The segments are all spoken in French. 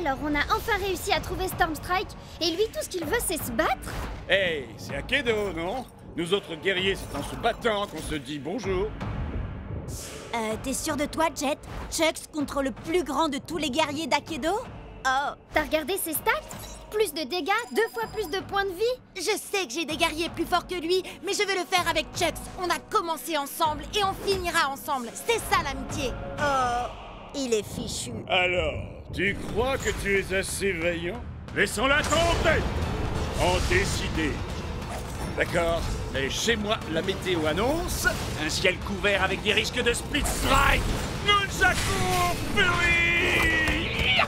Alors, on a enfin réussi à trouver Stormstrike, et lui, tout ce qu'il veut, c'est se battre? Hey, c'est Akedo, non? Nous autres guerriers, c'est en se battant qu'on se dit bonjour. T'es sûr de toi, Jet? Chucks contre le plus grand de tous les guerriers d'Akedo? Oh, T'as regardé ses stats? Plus de dégâts, 2 fois plus de points de vie. je sais que j'ai des guerriers plus forts que lui, mais je vais le faire avec Chucks. On a commencé ensemble et on finira ensemble. C'est ça l'amitié. Oh, il est fichu. Alors, tu crois que tu es assez vaillant? Laissons-la tomber! En décider. D'accord, mais chez moi, la météo annonce un ciel couvert avec des risques de split strike. Nunchaku Fury!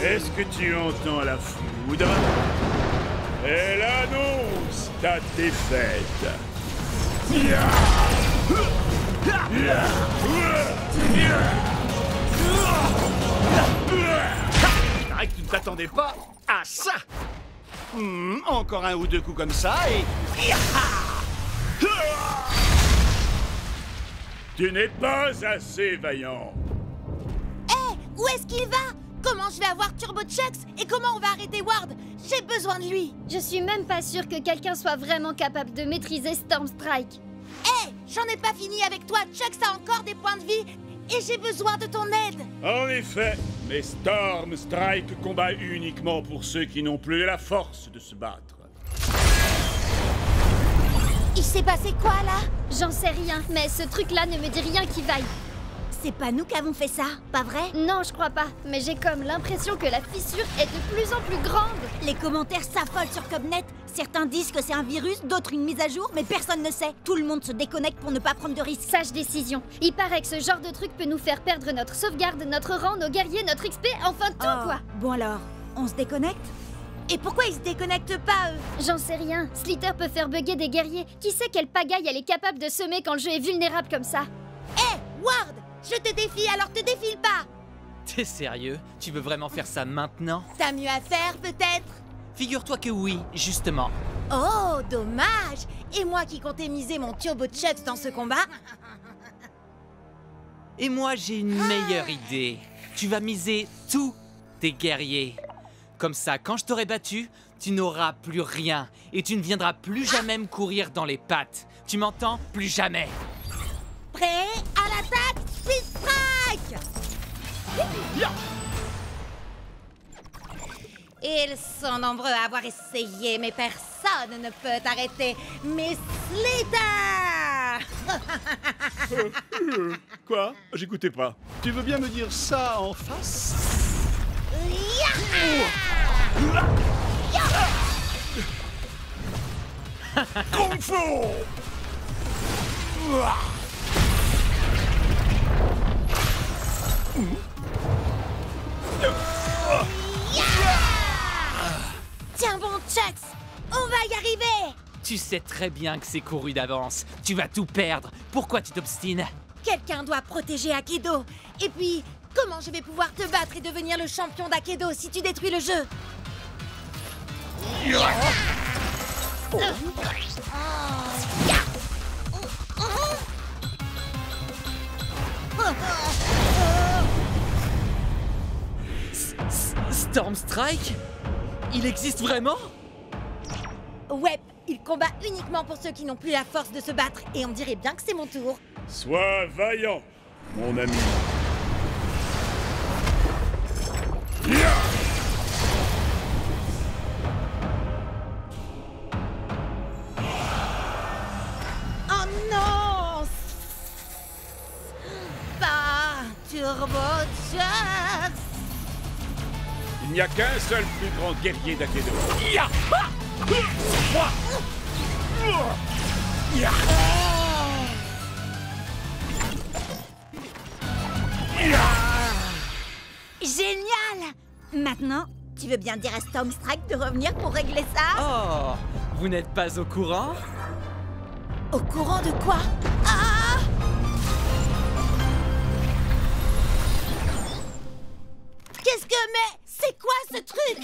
Est-ce que tu entends la foudre? Elle annonce ta défaite. Il paraît que tu ne t'attendais pas à ça. Encore un ou deux coups comme ça et... Tu n'es pas assez vaillant. Hé, où est-ce qu'il va? Comment je vais avoir Turbo Chucks? Et comment on va arrêter Ward? J'ai besoin de lui. Je suis même pas sûre que quelqu'un soit vraiment capable de maîtriser Stormstrike. Hé, j'en ai pas fini avec toi. Chucks a encore des points de vie et j'ai besoin de ton aide. En effet, mais Stormstrike combat uniquement pour ceux qui n'ont plus la force de se battre. Il s'est passé quoi là? J'en sais rien, mais ce truc-là ne me dit rien qui vaille. C'est pas nous qui avons fait ça, pas vrai? Non, je crois pas, mais j'ai comme l'impression que la fissure est de plus en plus grande. Les commentaires s'affolent sur Cobnet. Certains disent que c'est un virus, d'autres une mise à jour, mais personne ne sait. Tout le monde se déconnecte pour ne pas prendre de risques. Sage décision. Il paraît que ce genre de truc peut nous faire perdre notre sauvegarde, notre rang, nos guerriers, notre XP, enfin tout quoi. Bon alors, on se déconnecte? Et pourquoi ils se déconnectent pas, eux? J'en sais rien. Slither peut faire bugger des guerriers. Qui sait quelle pagaille elle est capable de semer quand le jeu est vulnérable comme ça? Hé, Ward! Je te défie, alors te défile pas! T'es sérieux? Tu veux vraiment faire ça maintenant? T'as mieux à faire, peut-être? Figure-toi que oui, justement. Oh, dommage! Et moi qui comptais miser mon Turbo Chucks dans ce combat? Et moi, j'ai une meilleure idée. Tu vas miser tous tes guerriers. Comme ça, quand je t'aurai battu, tu n'auras plus rien. Et tu ne viendras plus jamais me courir dans les pattes. Tu m'entends? Plus jamais. Prêt à l'attaque, Speed Strike! Ils sont nombreux à avoir essayé, mais personne ne peut arrêter Miss Slither! Quoi? J'écoutais pas. Tu veux bien me dire ça en face? Kung Fu! Tiens bon, Chucks! On va y arriver! Tu sais très bien que c'est couru d'avance. Tu vas tout perdre. Pourquoi tu t'obstines? Quelqu'un doit protéger Akedo. Et puis, comment je vais pouvoir te battre et devenir le champion d'Akedo si tu détruis le jeu? Stormstrike? Il existe vraiment? Ouais, il combat uniquement pour ceux qui n'ont plus la force de se battre. Et on dirait bien que c'est mon tour. Sois vaillant, mon ami. Oh non! Pas Turbo Chucks! Il n'y a qu'un seul plus grand guerrier d'Akedo. Génial! Maintenant, tu veux bien dire à Stormstrike de revenir pour régler ça? Oh, vous n'êtes pas au courant? Au courant de quoi? Ah! Qu'est-ce que... Mais c'est quoi ce truc?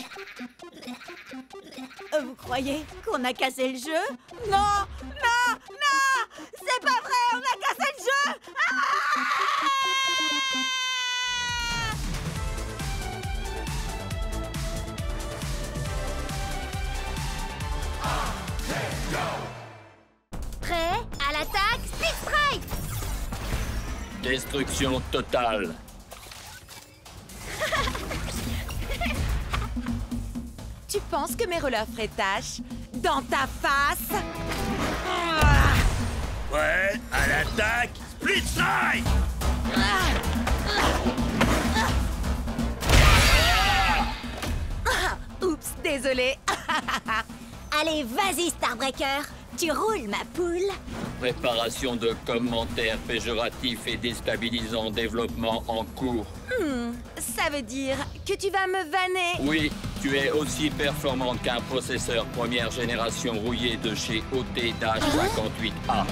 Vous croyez qu'on a cassé le jeu? Non! Non! Non! C'est pas vrai! On a cassé le jeu! Ah! Destruction totale. Tu penses que mes releurs feraient tâche? Dans ta face? Ouais, à l'attaque, Split Strike! Oups, désolé. Allez, vas-y, Starbreaker. Tu roules, ma poule. Préparation de commentaires péjoratifs et déstabilisants, développement en cours. Ça veut dire que tu vas me vanner. Oui, tu es aussi performante qu'un processeur première génération rouillé de chez OT-58A.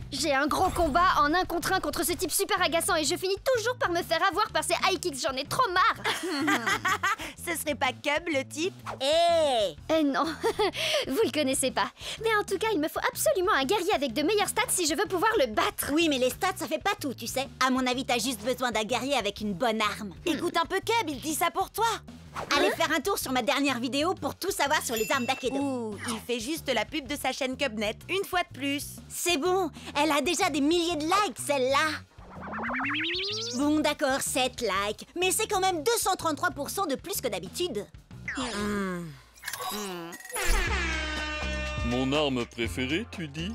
J'ai un gros combat en 1 contre 1 contre ce type super agaçant et je finis toujours par me faire avoir par ces high kicks, j'en ai trop marre. Ce serait pas Cub, le type? Eh non, vous le connaissez pas. Mais en tout cas, il me faut absolument un guerrier avec de meilleures stats si je veux pouvoir le battre. Oui, mais les stats, ça fait pas tout, tu sais. À mon avis, t'as juste besoin d'un guerrier avec une bonne arme. Écoute un peu Cub, il dit ça pour toi. Allez faire un tour sur ma dernière vidéo pour tout savoir sur les armes d'Akedo. Ouh, il fait juste la pub de sa chaîne Cubnet, une fois de plus. C'est bon, elle a déjà des milliers de likes, celle-là. Bon, d'accord, 7 likes, mais c'est quand même 233% de plus que d'habitude. Mon arme préférée, tu dis?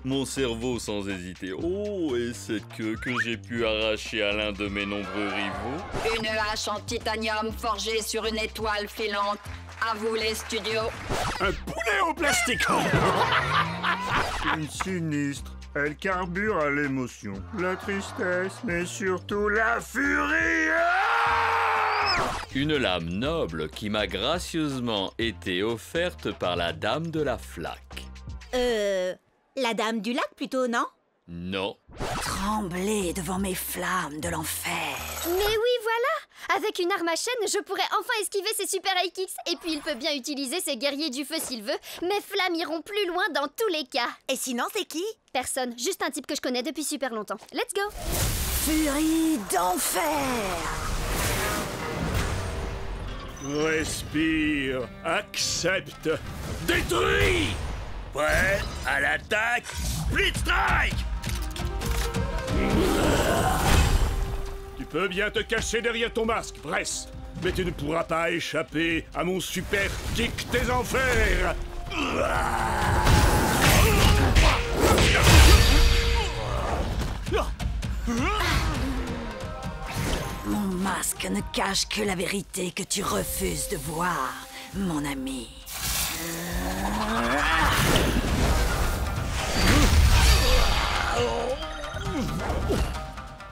Mon cerveau sans hésiter. Oh, et cette queue que j'ai pu arracher à l'un de mes nombreux rivaux. Une hache en titanium forgée sur une étoile filante. À vous les studios. Un poulet en plastique! Une sinistre. Elle carbure à l'émotion, la tristesse, mais surtout la furie. Une lame noble qui m'a gracieusement été offerte par la dame de la flaque. La dame du lac plutôt, non? Non. Tremblez devant mes flammes de l'enfer. Mais oui, voilà! Avec une arme à chaîne, je pourrais enfin esquiver ses super high kicks. Et puis il peut bien utiliser ses guerriers du feu s'il veut. Mes flammes iront plus loin dans tous les cas. Et sinon, c'est qui? Personne, juste un type que je connais depuis super longtemps. Let's go! Furie d'enfer. Respire, accepte, détruis! Prêt à l'attaque, Split Strike! Tu peux bien te cacher derrière ton masque, Bress, mais tu ne pourras pas échapper à mon super kick des enfers! Mon masque ne cache que la vérité que tu refuses de voir, mon ami.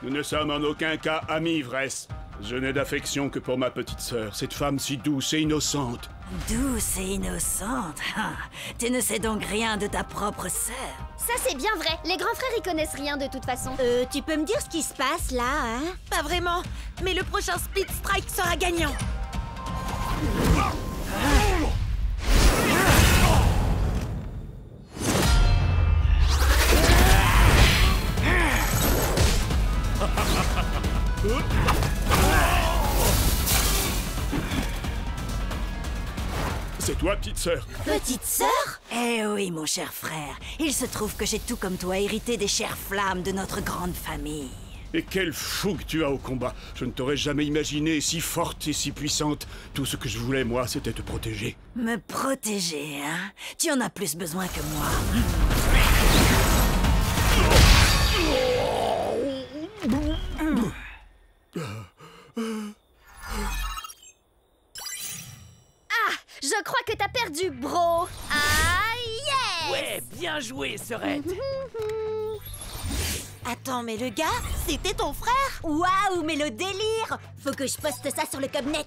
Nous ne sommes en aucun cas amis, Vress. Je n'ai d'affection que pour ma petite sœur, cette femme si douce et innocente. Douce et innocente. Tu ne sais donc rien de ta propre sœur. Ça c'est bien vrai, les grands frères y connaissent rien de toute façon. Tu peux me dire ce qui se passe là, hein? Pas vraiment, mais le prochain Split Strike sera gagnant. C'est toi, petite sœur. Petite sœur? Eh oui, mon cher frère. Il se trouve que j'ai tout comme toi hérité des chères flammes de notre grande famille. Et quelle fougue tu as au combat. Je ne t'aurais jamais imaginé si forte et si puissante. Tout ce que je voulais, moi, c'était te protéger. Me protéger, hein? Tu en as plus besoin que moi. Je crois que t'as perdu, bro. Ah, yes! Ouais, bien joué, Serette. Attends, mais le gars, c'était ton frère? Waouh, mais le délire! Faut que je poste ça sur le Cubnet.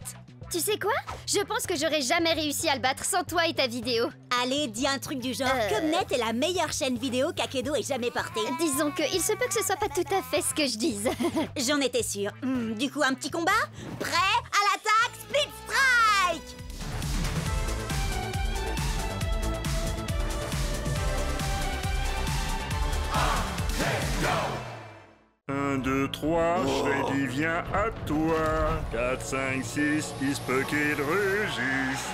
Tu sais quoi? Je pense que j'aurais jamais réussi à le battre sans toi et ta vidéo. Allez, dis un truc du genre. Cubnet est la meilleure chaîne vidéo qu'Akedo ait jamais portée. Disons que il se peut que ce soit pas tout à fait ce que je dise. J'en étais sûre. Du coup, un petit combat? Prêt à l'attaque, Split Strike! 1, 2, 3, Freddy vient à toi. 4, 5, 6, il se peut qu'il rugisse.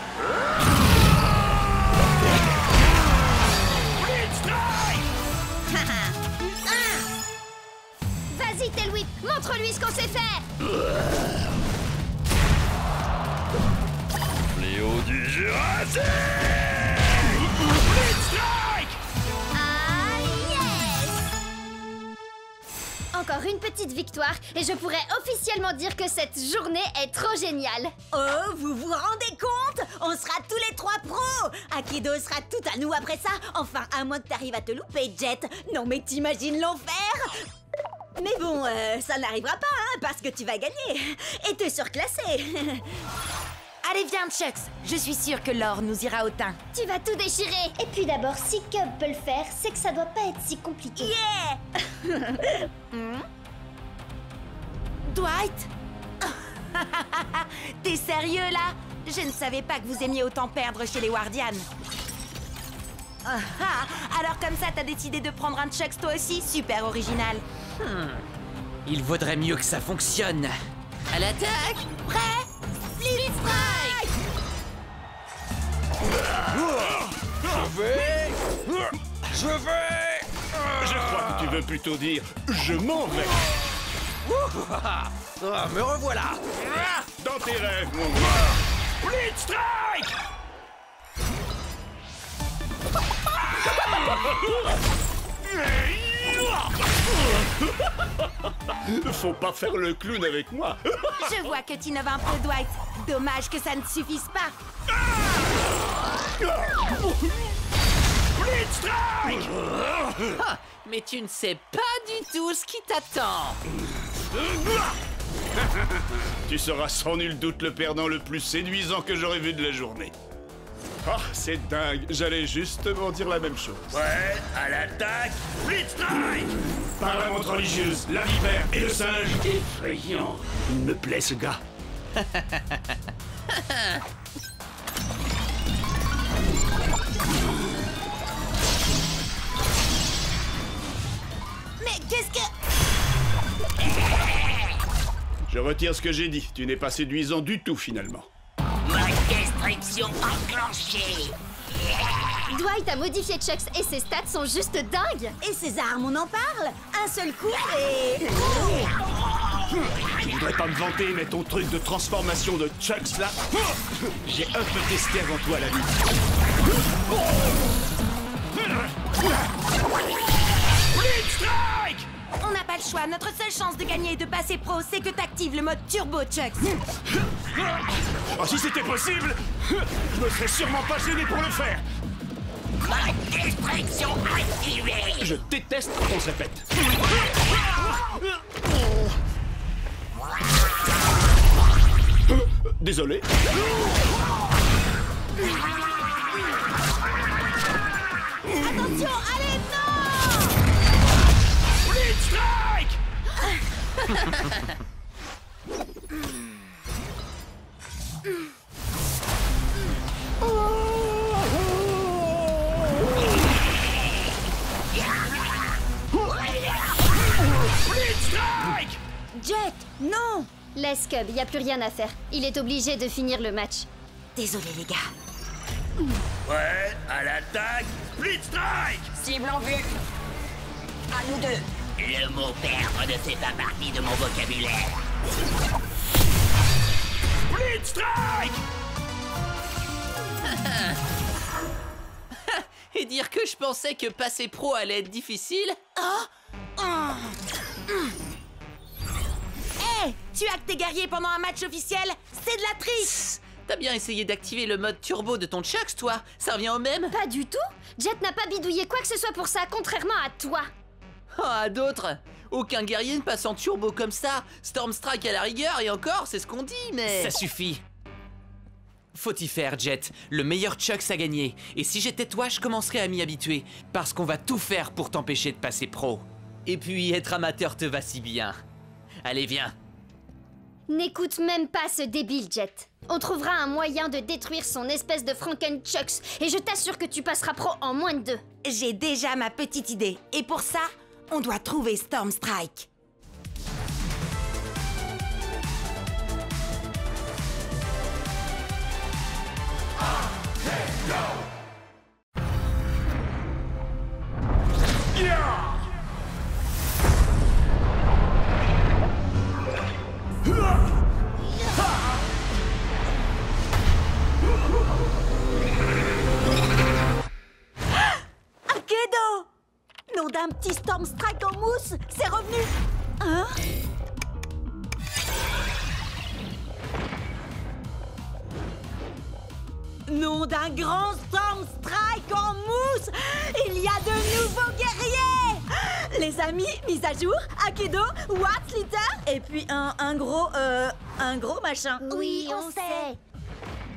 Vas-y, Tailwhip, montre-lui ce qu'on sait faire. Fléau du Jurassique! Ah, yes! Encore une petite victoire et je pourrais officiellement dire que cette journée est trop géniale. Oh, vous vous rendez compte? On sera tous les 3 pros! Akido sera tout à nous après ça. Enfin, à moins que t'arrives à te louper, Jet. Non mais t'imagines l'enfer? Mais bon, ça n'arrivera pas, hein, parce que tu vas gagner. Et t'es surclassé. Allez, viens, Chucks. Je suis sûre que l'or nous ira au teint. Tu vas tout déchirer. Et puis d'abord, si Cub peut le faire, c'est que ça doit pas être si compliqué. Yeah! Dwight? T'es sérieux, là? Je ne savais pas que vous aimiez autant perdre chez les Wardians. Alors comme ça, t'as décidé de prendre un Chucks toi aussi? Super original. Il vaudrait mieux que ça fonctionne. À l'attaque! Prêt? Flip Strike! Je crois que tu veux plutôt dire je m'en vais. Me revoilà! Dans tes rêves, mon gars. Blitz Strike! Faut pas faire le clown avec moi. Je vois que tu innoves un peu, Dwight. Dommage que ça ne suffise pas. Blitz Strike! Ah, mais tu ne sais pas du tout ce qui t'attend. Tu seras sans nul doute le perdant le plus séduisant que j'aurais vu de la journée. Ah, c'est dingue, j'allais justement dire la même chose. Ouais, à l'attaque! Blitz Strike! Par la montre religieuse, la vipère et le singe. Effrayant. Il me plaît ce gars. Mais qu'est-ce que... Je retire ce que j'ai dit. Tu n'es pas séduisant du tout finalement. Ma destruction enclenchée. Dwight a modifié Chucks et ses stats sont juste dingues. Et ces armes, on en parle? Un seul coup et... Je voudrais pas me vanter, mais ton truc de transformation de Chucks là, j'ai un peu testé avant toi la vie. Blitz Strike! On n'a pas le choix. Notre seule chance de gagner et de passer pro, c'est que t'actives le mode turbo, Chucks. Oh, si c'était possible, je me serais sûrement pas gêné pour le faire. Ma destruction activée. Je déteste quand on se répète. Désolé. Attention, allez, non! Blitz Strike! Blitz Strike! Jet, non! Laisse Cub, y a plus rien à faire. Il est obligé de finir le match. Désolé, les gars. Ouais, à l'attaque! Blitz Strike! Cible en vue. À nous deux. Le mot perdre ne fait pas partie de mon vocabulaire. Blitz Strike! Et dire que je pensais que passer pro allait être difficile? Hé, tu hackes tes guerriers pendant un match officiel? C'est de la triche! T'as bien essayé d'activer le mode turbo de ton Chucks, toi? Ça revient au même? Pas du tout. Jet n'a pas bidouillé quoi que ce soit pour ça, contrairement à toi. Oh, à d'autres! Aucun guerrier ne passe en turbo comme ça. Storm Strike à la rigueur, et encore, c'est ce qu'on dit, mais... Ça suffit. Faut y faire, Jet. Le meilleur Chucks a gagné. Et si j'étais toi, je commencerais à m'y habituer. Parce qu'on va tout faire pour t'empêcher de passer pro. Et puis, être amateur te va si bien. Allez, viens. N'écoute même pas ce débile, Jet. On trouvera un moyen de détruire son espèce de Franken-Chucks et je t'assure que tu passeras pro en moins de 2. J'ai déjà ma petite idée. Et pour ça, on doit trouver Storm Strike. Akedo! Nom d'un petit Storm Strike en mousse, c'est revenu. Hein? Nom d'un grand Storm Strike en mousse, il y a de nouveaux guerriers. Les amis, mise à jour, Akedo, What's Litter, et puis un gros machin. Oui, on sait.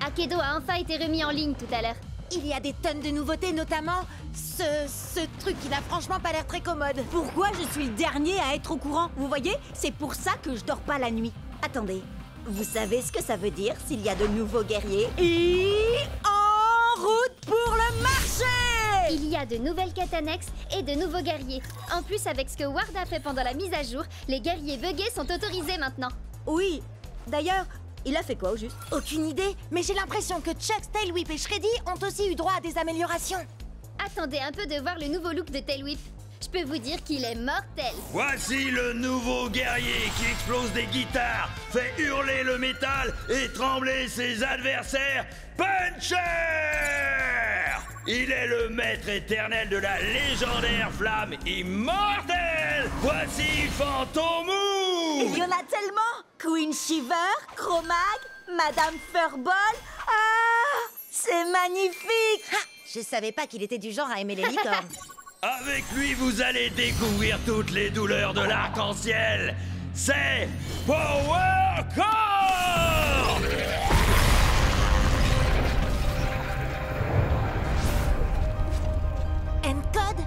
Akedo a enfin été remis en ligne tout à l'heure. Il y a des tonnes de nouveautés, notamment ce truc qui n'a franchement pas l'air très commode. Pourquoi je suis le dernier à être au courant? Vous voyez, c'est pour ça que je dors pas la nuit. Attendez, vous savez ce que ça veut dire s'il y a de nouveaux guerriers? Et en route pour le marché! Il y a de nouvelles quêtes annexes et de nouveaux guerriers. En plus, avec ce que Ward a fait pendant la mise à jour, les guerriers buggés sont autorisés maintenant. Oui, d'ailleurs, il a fait quoi au juste? Aucune idée, mais j'ai l'impression que Chuck, Tailwhip et Shreddy ont aussi eu droit à des améliorations. Attendez un peu de voir le nouveau look de Tailwhip. Je peux vous dire qu'il est mortel. Voici le nouveau guerrier qui explose des guitares, fait hurler le métal et trembler ses adversaires. Puncher! Il est le maître éternel de la légendaire flamme immortelle. Voici Fantomou! Il y en a tellement! Queen Shiver, Chromag, Madame Furball. Ah! C'est magnifique! Ah, je savais pas qu'il était du genre à aimer les licornes. Avec lui, vous allez découvrir toutes les douleurs de l'arc-en-ciel. C'est Power Core! N-Code,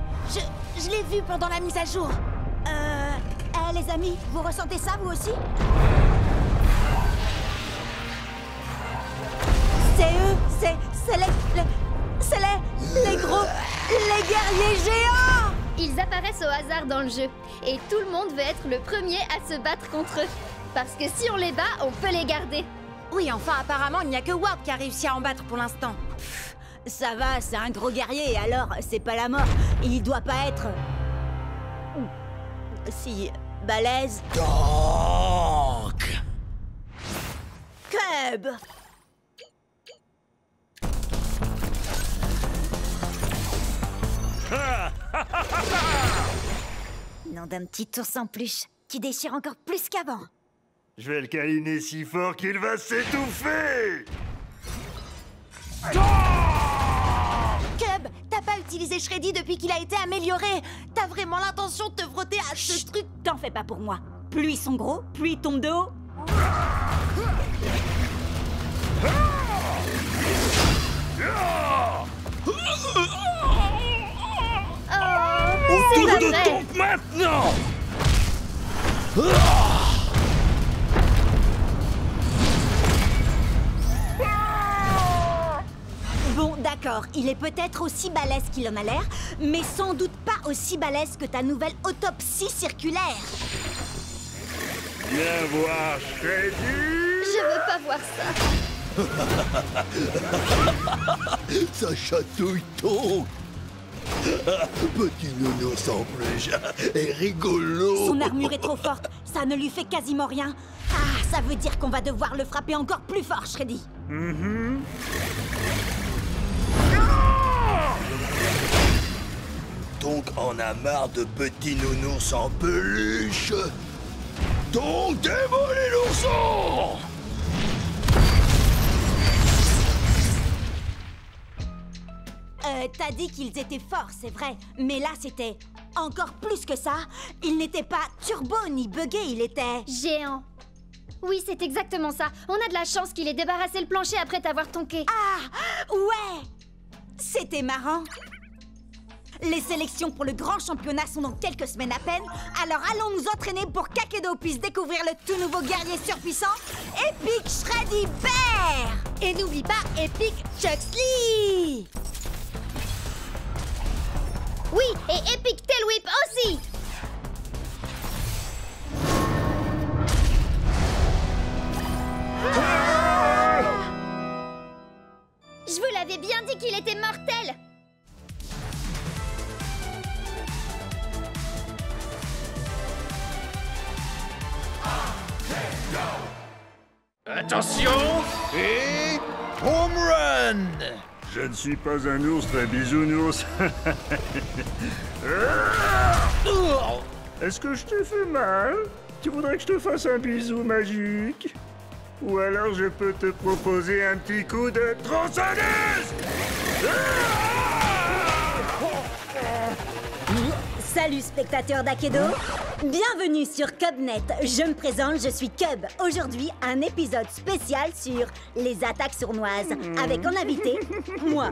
je l'ai vu pendant la mise à jour. Les amis, vous ressentez ça vous aussi? C'est eux, c'est les gros, les guerriers géants! Ils apparaissent au hasard dans le jeu. Et tout le monde veut être le premier à se battre contre eux. Parce que si on les bat, on peut les garder. Oui, enfin, apparemment, il n'y a que Ward qui a réussi à en battre pour l'instant. Ça va, c'est un gros guerrier, alors c'est pas la mort. Il doit pas être... si... balèze. Donc... Cub! Nom d'un petit ours en peluche qui déchire encore plus qu'avant. Je vais le câliner si fort qu'il va s'étouffer. Cub, t'as pas utilisé Shreddy depuis qu'il a été amélioré. T'as vraiment l'intention de te frotter à ce truc? T'en fais pas pour moi. Plus ils sont gros, plus ils tombent de haut. Autour de tombe maintenant! Bon, d'accord, il est peut-être aussi balèze qu'il en a l'air, mais sans doute pas aussi balèze que ta nouvelle autopsie circulaire. Viens voir Shreddy. Je veux pas voir ça. Ça chatouille donc. Petit nounours en peluche est rigolo. Son armure est trop forte, ça ne lui fait quasiment rien. Ah, ça veut dire qu'on va devoir le frapper encore plus fort, Shreddy. Donc on a marre de petits nounours en peluche. Donc démolis l'ourson. T'as dit qu'ils étaient forts, c'est vrai. Mais là, c'était encore plus que ça. Il n'était pas turbo ni buggé, il était... Géant. Oui, c'est exactement ça. On a de la chance qu'il ait débarrassé le plancher après t'avoir tonké. Ah, ouais. C'était marrant. Les sélections pour le grand championnat sont dans quelques semaines à peine. Alors allons nous entraîner pour qu'Akedo puisse découvrir le tout nouveau guerrier surpuissant, Epic Shreddy Bear. Et n'oublie pas Epic Chuxley. Oui, et Epic Tailwhip aussi. Je vous l'avais bien dit senti qu'il était mortel. Attention et home run. Je ne suis pas un ours très bisounours. Est-ce que je te fais mal? Tu voudrais que je te fasse un bisou magique? Ou alors je peux te proposer un petit coup de tronçonneuse? Salut spectateurs d'Akedo, bienvenue sur CubNet. Je me présente, je suis Cub. Aujourd'hui, un épisode spécial sur les attaques sournoises, avec en invité, moi.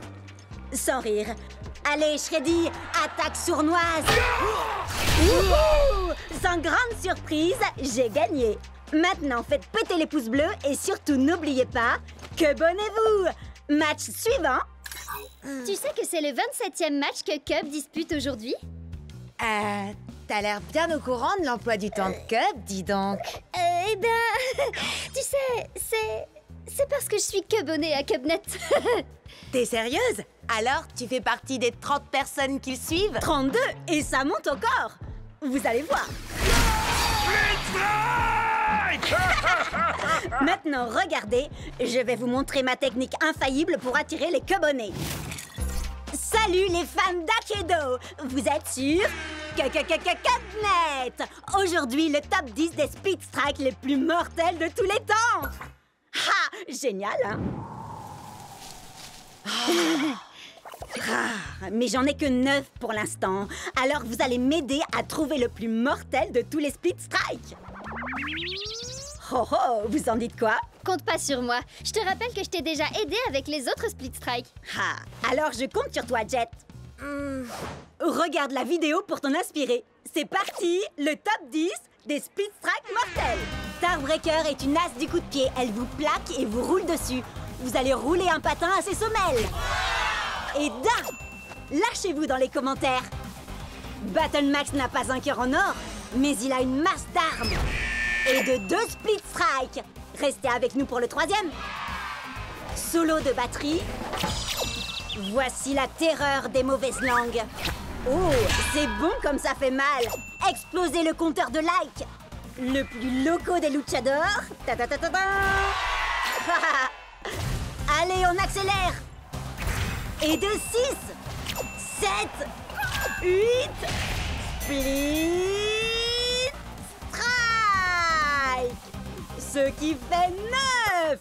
Sans rire. Allez, Shreddy, attaque sournoise. Wouhou! Sans grande surprise, j'ai gagné. Maintenant, faites péter les pouces bleus et surtout n'oubliez pas, Cubonnez-vous. Match suivant. Tu sais que c'est le 27e match que Cub dispute aujourd'hui? T'as l'air bien au courant de l'emploi du temps de Cub, dis donc. Eh ben, tu sais, c'est parce que je suis Cubonnée à CubNet. T'es sérieuse? Alors, tu fais partie des 30 personnes qui le suivent? 32, et ça monte encore. Vous allez voir. Maintenant, regardez, je vais vous montrer ma technique infaillible pour attirer les Cubonnés. Salut les fans d'Akedo! Vous êtes sur CubNet! Aujourd'hui, le top 10 des Speed Strikes les plus mortels de tous les temps! Ha! Génial, hein? Mais j'en ai que 9 pour l'instant. Alors vous allez m'aider à trouver le plus mortel de tous les Speed Strikes. Oh oh, vous en dites quoi? Compte pas sur moi. Je te rappelle que je t'ai déjà aidé avec les autres Split Strike. Ah, alors je compte sur toi, Jet. Regarde la vidéo pour t'en inspirer. C'est parti, le top 10 des Split Strike mortels. Starbreaker est une as du coup de pied. Elle vous plaque et vous roule dessus. Vous allez rouler un patin à ses semelles. Et d'un, lâchez-vous dans les commentaires. Battle Max n'a pas un cœur en or, mais il a une masse d'armes. Et de 2 Split Strike. Restez avec nous pour le 3e. Solo de batterie. Voici la terreur des mauvaises langues. Oh, c'est bon comme ça fait mal. Explosez le compteur de likes. Le plus loco des luchadors. Ta ta ta ta ta. Allez, on accélère. Et de 6, 7, 8, Split Strike. Ce qui fait 9.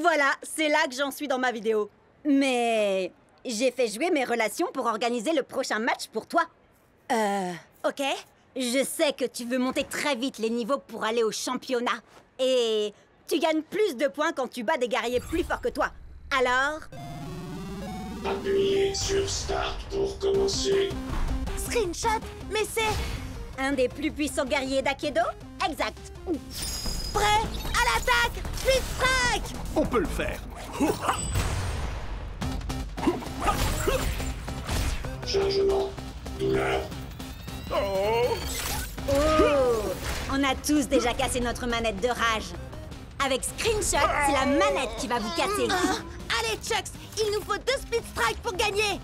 Voilà, c'est là que j'en suis dans ma vidéo. Mais j'ai fait jouer mes relations pour organiser le prochain match pour toi. Ok. Je sais que tu veux monter très vite les niveaux pour aller au championnat. Et tu gagnes plus de points quand tu bats des guerriers plus forts que toi. Alors... Appuyez sur Start pour commencer. Screenshot, mais c'est... un des plus puissants guerriers d'Akedo? Exact. Prêt à l'attaque! Speed Strike! On peut le faire. Chargement. Douleur. Oh! Oh! On a tous déjà cassé notre manette de rage. Avec Screenshot, c'est la manette qui va vous casser. Allez, Chucks, il nous faut 2 Speed Strike pour gagner.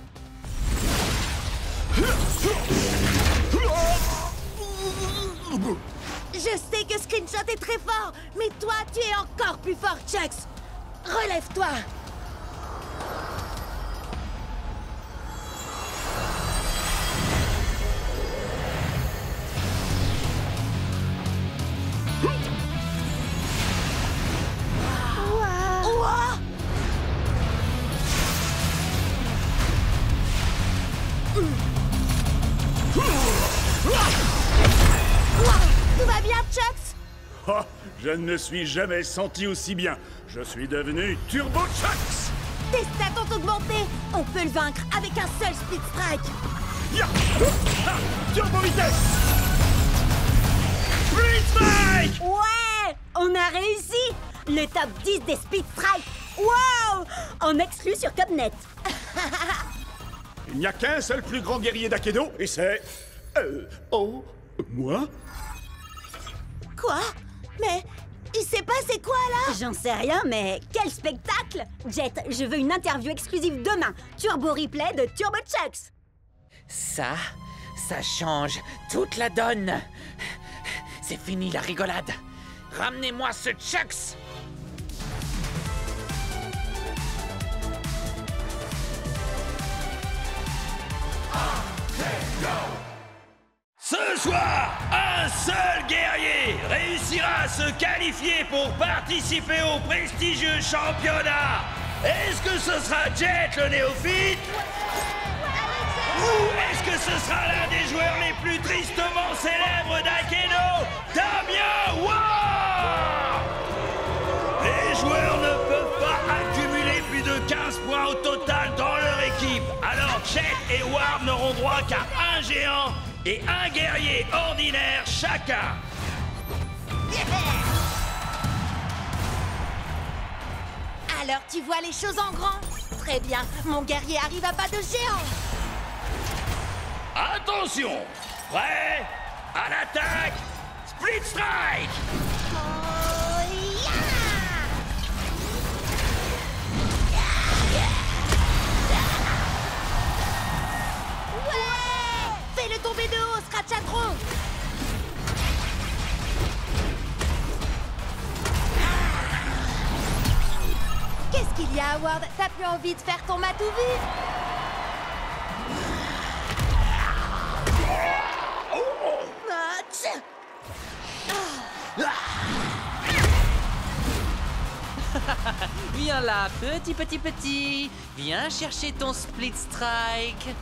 Je sais que Screenshot est très fort, mais toi, tu es encore plus fort, Chucks. Relève-toi. Tout va bien, Chucks? Oh, je ne me suis jamais senti aussi bien. Je suis devenu Turbo Chucks. Tes stats ont augmenté. On peut le vaincre avec un seul Speed Strike. Ya! Ah! Turbo vitesse. Speed Strike! Ouais! On a réussi! Le top 10 des Speed Strike! Wow! En exclu sur CubNet. Il n'y a qu'un seul plus grand guerrier d'Akedo, et c'est... moi? Quoi? Mais Il s'est passé quoi, là? J'en sais rien, mais quel spectacle! Jet, je veux une interview exclusive demain. Turbo replay de Turbo Chucks. Ça change toute la donne. C'est fini la rigolade. Ramenez-moi ce Chucks. Ce soir, un seul guerrier réussira à se qualifier pour participer au prestigieux championnat. Est-ce que ce sera Jet le néophyte? Ou est-ce que ce sera l'un des joueurs les plus tristement célèbres d'Akedo, Damien Ward? Les joueurs ne peuvent pas accumuler plus de 15 points au total dans leur équipe. Alors Jet et Ward n'auront droit qu'à un géant et un guerrier ordinaire chacun. Alors tu vois les choses en grand? Très bien, mon guerrier arrive à pas de géant. Attention! Prêt? À l'attaque! Split Strike! Ouais! Fais-le tomber de haut, Scratchatron! Qu'est-ce qu'il y a, Howard? T'as plus envie de faire ton matou vif? Viens là, petit. Viens chercher ton Split Strike.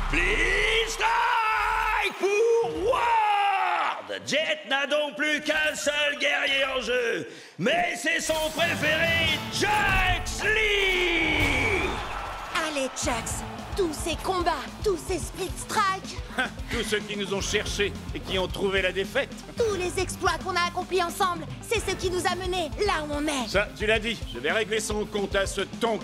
Split Strike pour Ward! Jet n'a donc plus qu'un seul guerrier en jeu, mais c'est son préféré, Chucks Lee! Allez, Chucks, tous ces combats, tous ces split strikes, Tous ceux qui nous ont cherchés et qui ont trouvé la défaite. tous les exploits qu'on a accomplis ensemble, c'est ce qui nous a menés là où on est. Ça, tu l'as dit, je vais régler son compte à ce tonk.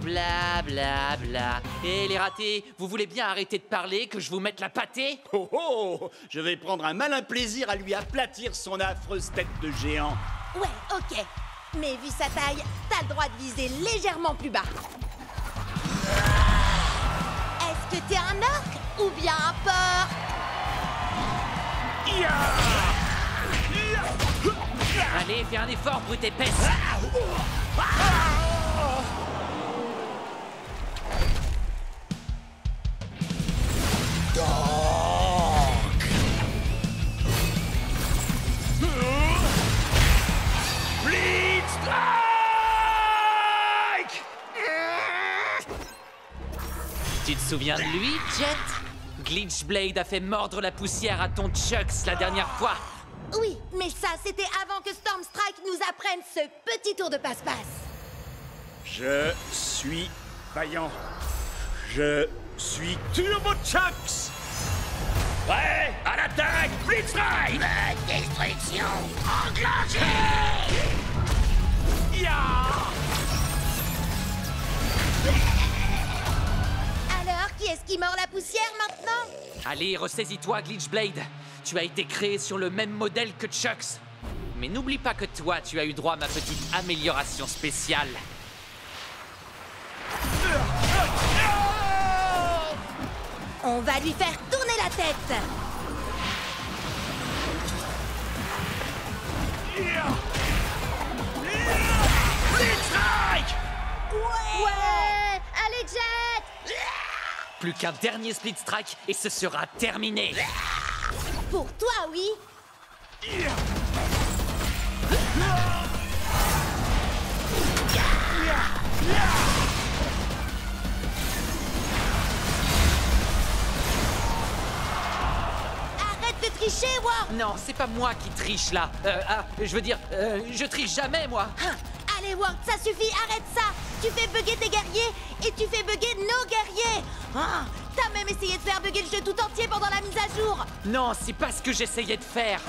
Bla bla bla. Et les ratés, vous voulez bien arrêter de parler, que je vous mette la pâtée? Oh oh! Je vais prendre un malin plaisir à lui aplatir son affreuse tête de géant. Ouais, ok. Mais vu sa taille, t'as le droit de viser légèrement plus bas. Est-ce que t'es un orc ou bien un porc? Allez, fais un effort, brute épaisse. Split Strike! Tu te souviens de lui, Jet? Glitchblade a fait mordre la poussière à ton Chucks la dernière fois. Oui, mais ça, c'était avant que Stormstrike nous apprenne ce petit tour de passe-passe. Je suis vaillant. Je suis Turbo Chucks! Prêt? À l'attaque! Split Strike! Destruction enclenchée! Alors, qui est-ce qui mord la poussière maintenant? Allez, ressaisis-toi, Glitchblade. Tu as été créé sur le même modèle que Chucks. Mais n'oublie pas que toi, tu as eu droit à ma petite amélioration spéciale. On va lui faire tourner la tête. Split Strike! Ouais! Allez, Jet! Plus qu'un dernier Split Strike et ce sera terminé. Pour toi, oui. Arrête de tricher, Ward. Non, c'est pas moi qui triche là. Je triche jamais, moi. Allez, Ward, ça suffit, arrête ça. Tu fais bugger tes guerriers et tu fais bugger nos guerriers. Ah, t'as même essayé de faire bugger le jeu tout entier pendant la mise à jour. Non, c'est pas ce que j'essayais de faire.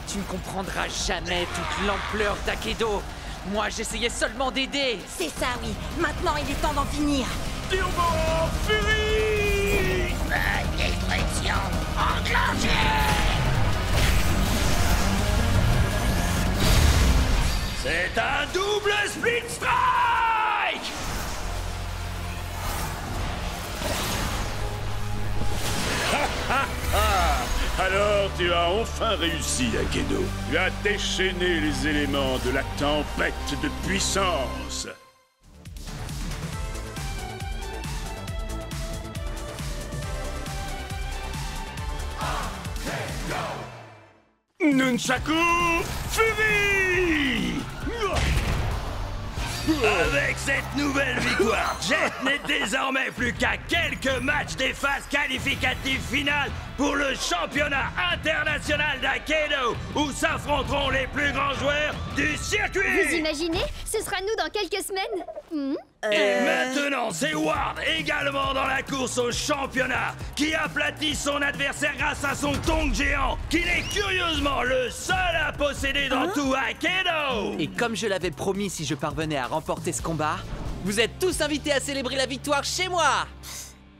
Tu ne comprendras jamais toute l'ampleur d'Akedo. Moi, j'essayais seulement d'aider. C'est ça, oui. Maintenant, il est temps d'en finir. Turbo Fury! Destruction enclenchée! C'est un double split strike! Alors tu as enfin réussi, Akedo. Tu as déchaîné les éléments de la tempête de puissance. Nunchaku Fury! Avec cette nouvelle victoire, Jet n'est désormais plus qu'à quelques matchs des phases qualificatives finales pour le championnat international d'Aikido, où s'affronteront les plus grands joueurs du circuit. Vous imaginez? Ce sera nous dans quelques semaines. Et maintenant, c'est Ward, également dans la course au championnat, qui aplatit son adversaire grâce à son tong géant, qu'il est curieusement le seul à posséder dans tout Aikido. Et comme je l'avais promis, si je parvenais à remporter ce combat, vous êtes tous invités à célébrer la victoire chez moi.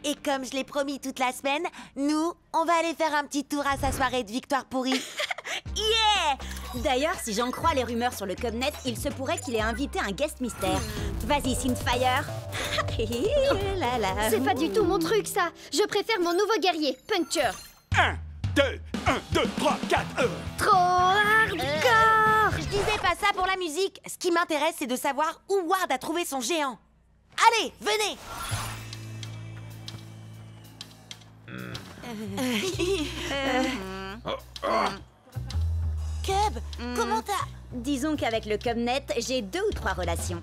Et comme je l'ai promis toute la semaine, nous, on va aller faire un petit tour à sa soirée de victoire pourrie. Yeah! D'ailleurs, si j'en crois les rumeurs sur le Cubnet, il se pourrait qu'il ait invité un guest mystère. Vas-y, Synthfire. C'est pas du tout mon truc, ça. Je préfère mon nouveau guerrier, Puncture. 1, 2, 3, 4, Trop hardcore. Je disais pas ça pour la musique. Ce qui m'intéresse, c'est de savoir où Ward a trouvé son géant. Allez, venez! Cub, comment t'as... Disons qu'avec le Cubnet, j'ai 2 ou 3 relations.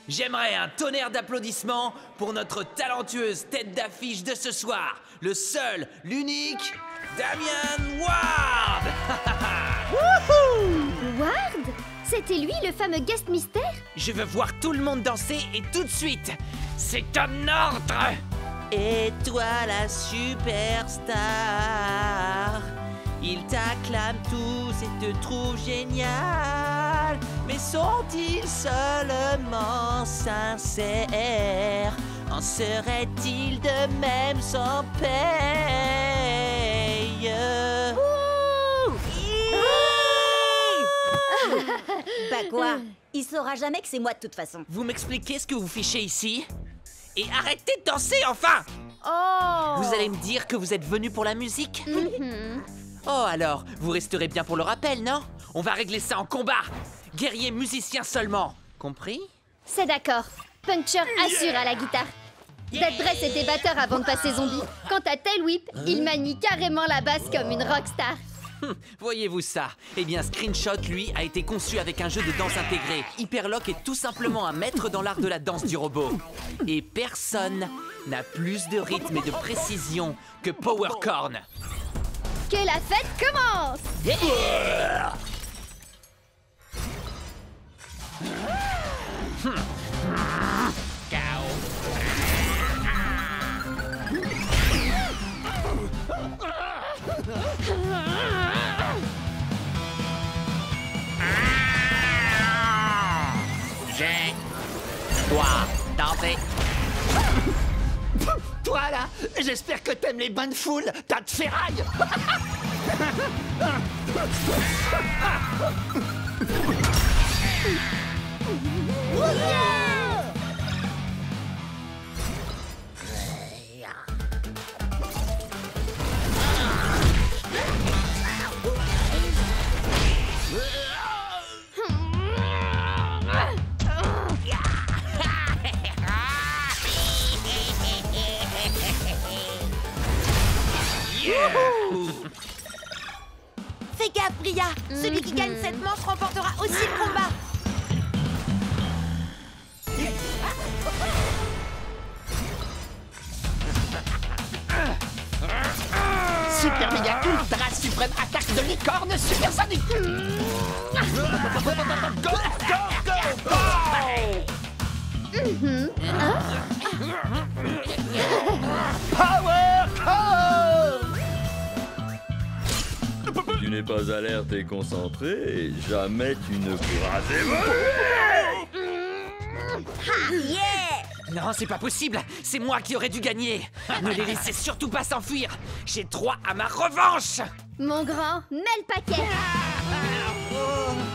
J'aimerais un tonnerre d'applaudissements pour notre talentueuse tête d'affiche de ce soir, le seul, l'unique, Damian Ward. Ward? C'était lui, le fameux guest mystère? Je veux voir tout le monde danser et tout de suite. C'est un ordre. Et toi la superstar, ils t'acclament tous et te trouvent génial. Mais sont-ils seulement sincères? En serait-il de même sans paye? Bah quoi? Il saura jamais que c'est moi de toute façon. Vous m'expliquez ce que vous fichez ici? Et arrêtez de danser, enfin! Oh! Vous allez me dire que vous êtes venu pour la musique? Oh alors, vous resterez bien pour le rappel, non? On va régler ça en combat! Guerrier musicien seulement, compris? C'est d'accord. Puncture assure à la guitare. Dead Dress était batteur avant de passer zombie. Quant à Tail Whip, il manie carrément la basse comme une rockstar. Voyez-vous ça? Eh bien, Screenshot, lui, a été conçu avec un jeu de danse intégré. Hyperlock est tout simplement un maître dans l'art de la danse du robot. Et personne n'a plus de rythme et de précision que Powercorn. Que la fête commence! Toi, danser. Toi là, j'espère que t'aimes les bains de foule, tas de ferraille. Fais gaffe, Bria. Celui qui gagne cette manche remportera aussi le combat. Super méga ultra suprême attaque de licorne supersonique. Go, go, go, go. Power Core. Tu n'es pas alerte et concentré, jamais tu ne pourras évoluer. Ha, yeah! Non, c'est pas possible. C'est moi qui aurais dû gagner. Ne les laissez surtout pas s'enfuir. J'ai droit à ma revanche. Mon grand, mets le paquet.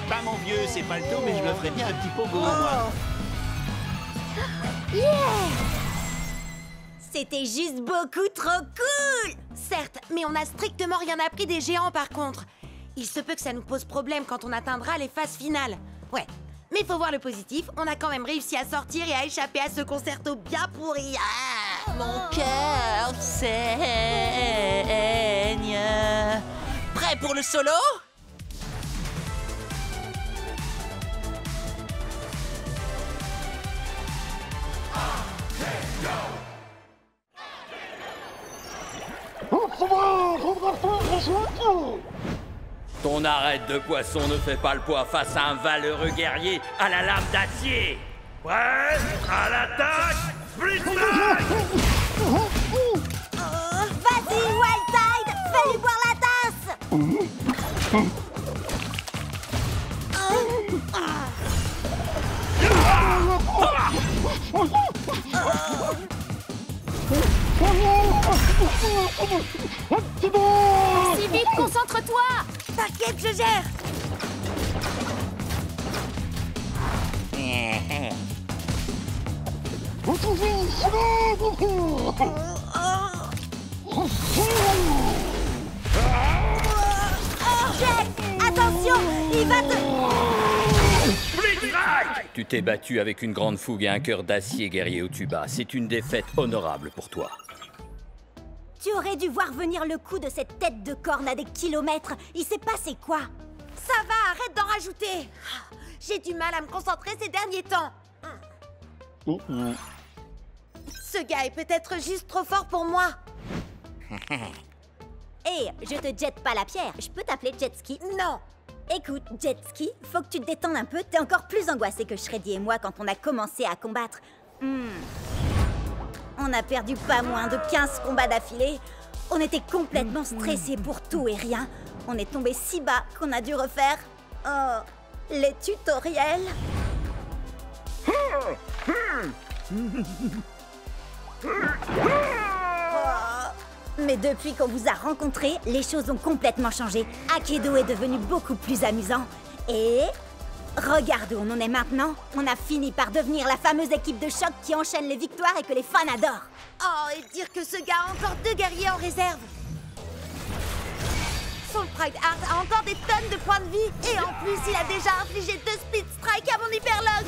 Bah mon vieux, c'est pas le tout, mais je le ferais bien un petit pogo, moi. Yeah! C'était juste beaucoup trop cool! Certes, mais on n'a strictement rien appris des géants par contre. Il se peut que ça nous pose problème quand on atteindra les phases finales. Ouais, mais faut voir le positif, on a quand même réussi à sortir et à échapper à ce concerto bien pourri. Ah, Mon cœur saigne. Prêt pour le solo? Ton arête de poisson ne fait pas le poids face à un valeureux guerrier à la lame d'acier. Prêt à l'attaque, Split Strike! Vas-y, Wild Tide! Fais-lui boire la tasse! Si vite, concentre-toi! T'inquiète, je gère. Jet! Attention! Il va te... Tu t'es battu avec une grande fougue et un cœur d'acier, guerrier Otuba. C'est une défaite honorable pour toi. Tu aurais dû voir venir le coup de cette tête de corne à des kilomètres. Il s'est passé quoi? Ça va, arrête d'en rajouter. J'ai du mal à me concentrer ces derniers temps. Ce gars est peut-être juste trop fort pour moi. Hé, je te jette pas la pierre. Je peux t'appeler Jetski? Non. Écoute, Jetski, faut que tu te détendes un peu. T'es encore plus angoissé que Shreddy et moi quand on a commencé à combattre. On a perdu pas moins de 15 combats d'affilée. On était complètement stressés pour tout et rien. On est tombé si bas qu'on a dû refaire... les tutoriels. Mais depuis qu'on vous a rencontrés, les choses ont complètement changé. Akedo est devenu beaucoup plus amusant. Et... regarde où on en est maintenant. On a fini par devenir la fameuse équipe de choc qui enchaîne les victoires et que les fans adorent. Oh, et dire que ce gars a encore 2 guerriers en réserve. Son Pride Heart a encore des tonnes de points de vie. Et en plus, il a déjà infligé 2 Split Strike à mon Hyperlog.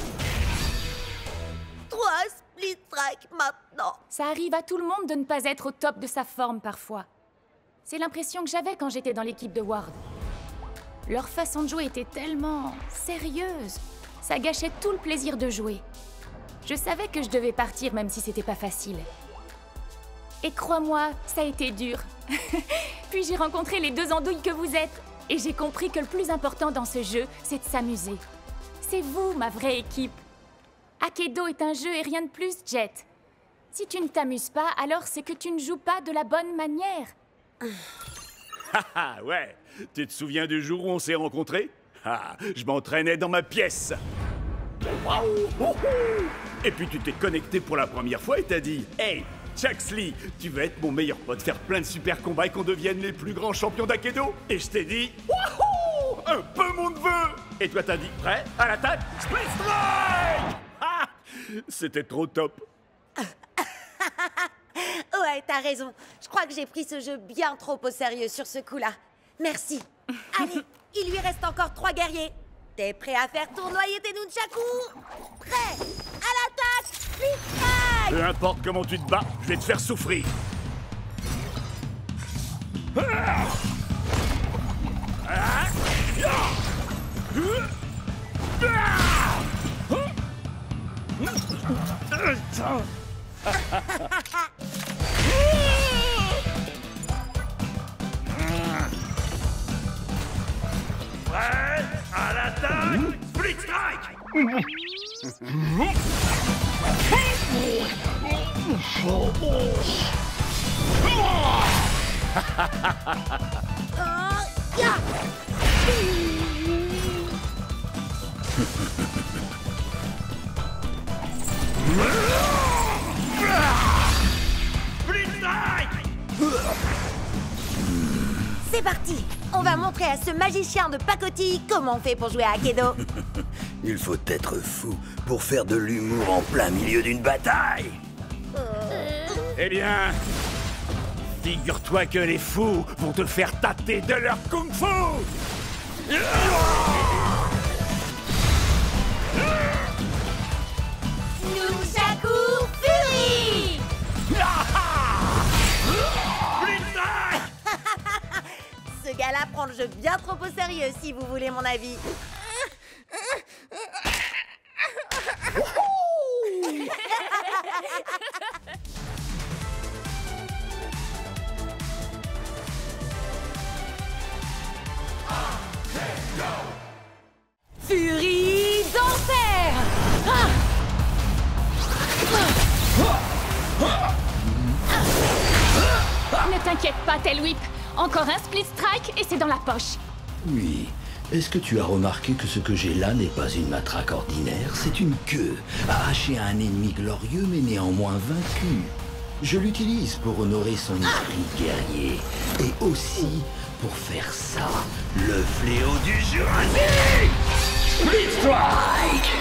3 Split Strike maintenant. Ça arrive à tout le monde de ne pas être au top de sa forme parfois. C'est l'impression que j'avais quand j'étais dans l'équipe de Ward. Leur façon de jouer était tellement sérieuse. Ça gâchait tout le plaisir de jouer. Je savais que je devais partir même si c'était pas facile. Et crois-moi, ça a été dur. Puis j'ai rencontré les 2 andouilles que vous êtes. Et j'ai compris que le plus important dans ce jeu, c'est de s'amuser. C'est vous, ma vraie équipe. Akedo est un jeu et rien de plus, Jet. Si tu ne t'amuses pas, alors c'est que tu ne joues pas de la bonne manière. Haha, ouais. Tu te souviens du jour où on s'est rencontrés? Ah, je m'entraînais dans ma pièce. Et puis tu t'es connecté pour la première fois et t'as dit « Hey, Chuxley, tu veux être mon meilleur pote, faire plein de super combats et qu'on devienne les plus grands champions d'Akedo ?» Et je t'ai dit « Wouhou, un peu mon neveu !» Et toi t'as dit « Prêt à l'attaque, Split Strike !» Ah, c'était trop top. Ouais, t'as raison. Je crois que j'ai pris ce jeu bien trop au sérieux sur ce coup-là. Merci. Allez, il lui reste encore 3 guerriers. T'es prêt à faire tournoyer tes nunchakus? Prêt à l'attaque, Split Strike! Peu importe comment tu te bats, je vais te faire souffrir. Prêt à l'attaque, Split Strike! C'est parti! On va montrer à ce magicien de pacotille comment on fait pour jouer à Akedo. Il faut être fou pour faire de l'humour en plein milieu d'une bataille. Eh bien, figure-toi que les fous vont te faire tâter de leur kung-fu. Nunchaku Fury! Ce gars-là prend le jeu bien trop au sérieux, si vous voulez mon avis. Furie d'enfer! Ne t'inquiète pas, Tail Whip. Encore un split strike et c'est dans la poche. Oui. Est-ce que tu as remarqué que ce que j'ai là n'est pas une matraque ordinaire? C'est une queue, arrachée à un ennemi glorieux mais néanmoins vaincu. Je l'utilise pour honorer son esprit guerrier. Et aussi pour faire ça, le fléau du Jurassique! Split Strike!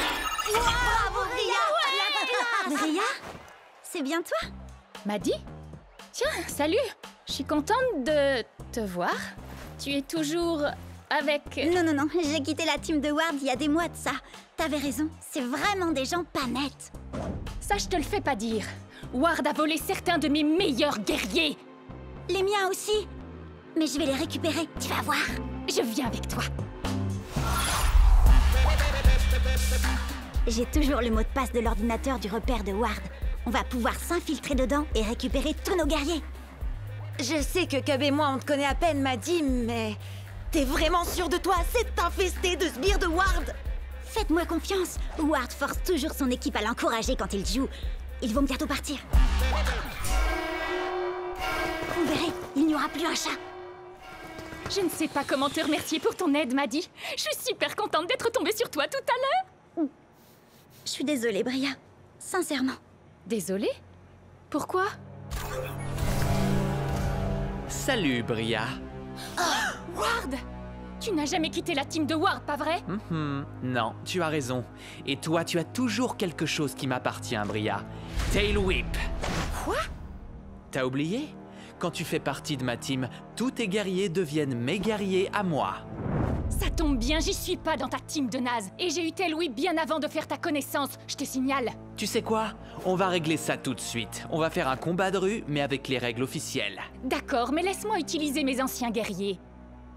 Bravo, Bria! Bria? C'est bien toi? Maddy? Tiens, salut! Je suis contente de te voir. Tu es toujours avec... Non, j'ai quitté la team de Ward il y a des mois de ça. T'avais raison, c'est vraiment des gens pas nets. Ça, je te le fais pas dire. Ward a volé certains de mes meilleurs guerriers. Les miens aussi. Mais je vais les récupérer, tu vas voir. Je viens avec toi. J'ai toujours le mot de passe de l'ordinateur du repère de Ward. On va pouvoir s'infiltrer dedans et récupérer tous nos guerriers. Je sais que Cub et moi on te connaît à peine, Maddy, mais... T'es vraiment sûr de toi? C'est infesté de sbires de Ward! Faites-moi confiance. Ward force toujours son équipe à l'encourager quand il joue. Ils vont bientôt partir. Vous verrez, il n'y aura plus un chat. Je ne sais pas comment te remercier pour ton aide, Maddy. Je suis super contente d'être tombée sur toi tout à l'heure. Je suis désolée, Bria. Sincèrement. Désolée? Pourquoi? Salut, Bria. Oh, Ward! Tu n'as jamais quitté la team de Ward, pas vrai? Non, tu as raison. Et toi, tu as toujours quelque chose qui m'appartient, Bria. Tail Whip. Quoi? T'as oublié? Quand tu fais partie de ma team, tous tes guerriers deviennent mes guerriers à moi. Ça tombe bien, j'y suis pas dans ta team de naze. Et j'ai eu Tail Whip bien avant de faire ta connaissance, je te signale. Tu sais quoi? On va régler ça tout de suite. On va faire un combat de rue, mais avec les règles officielles. D'accord, mais laisse-moi utiliser mes anciens guerriers.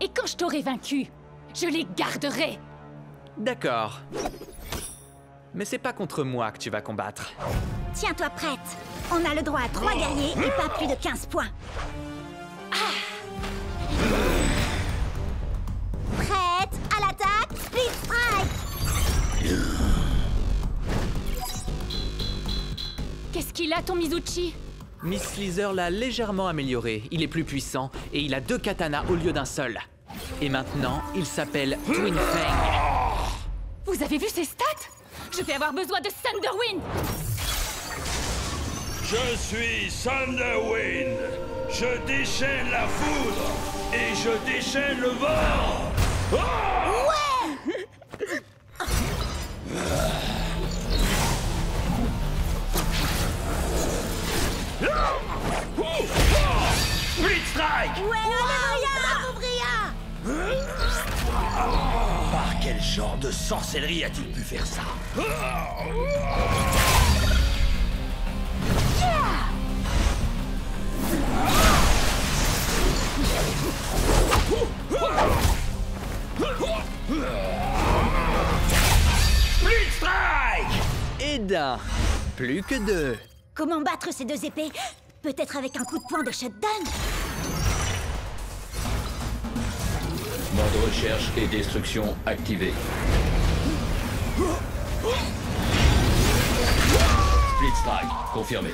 Et quand je t'aurai vaincu, je les garderai. D'accord. Mais c'est pas contre moi que tu vas combattre. Tiens-toi prête. On a le droit à 3 guerriers et pas plus de 15 points. Prête à l'attaque, Split Strike. Qu'est-ce qu'il a, ton Mizuchi? Miss Sleazer l'a légèrement amélioré. Il est plus puissant et il a 2 katanas au lieu d'un seul. Et maintenant, il s'appelle Twin Fang. Vous avez vu ses stats? Je vais avoir besoin de Thunderwind. Je suis Thunderwind. Je déchaîne la foudre et je déchaîne le vent. Split Strike! Bravo, Bria! Par quel genre de sorcellerie a-t-il pu faire ça? Split Strike! Et d'un, plus que 2. Comment battre ces 2 épées? Peut-être avec un coup de poing de shutdown? Mode recherche et destruction activé. Split Strike, confirmé.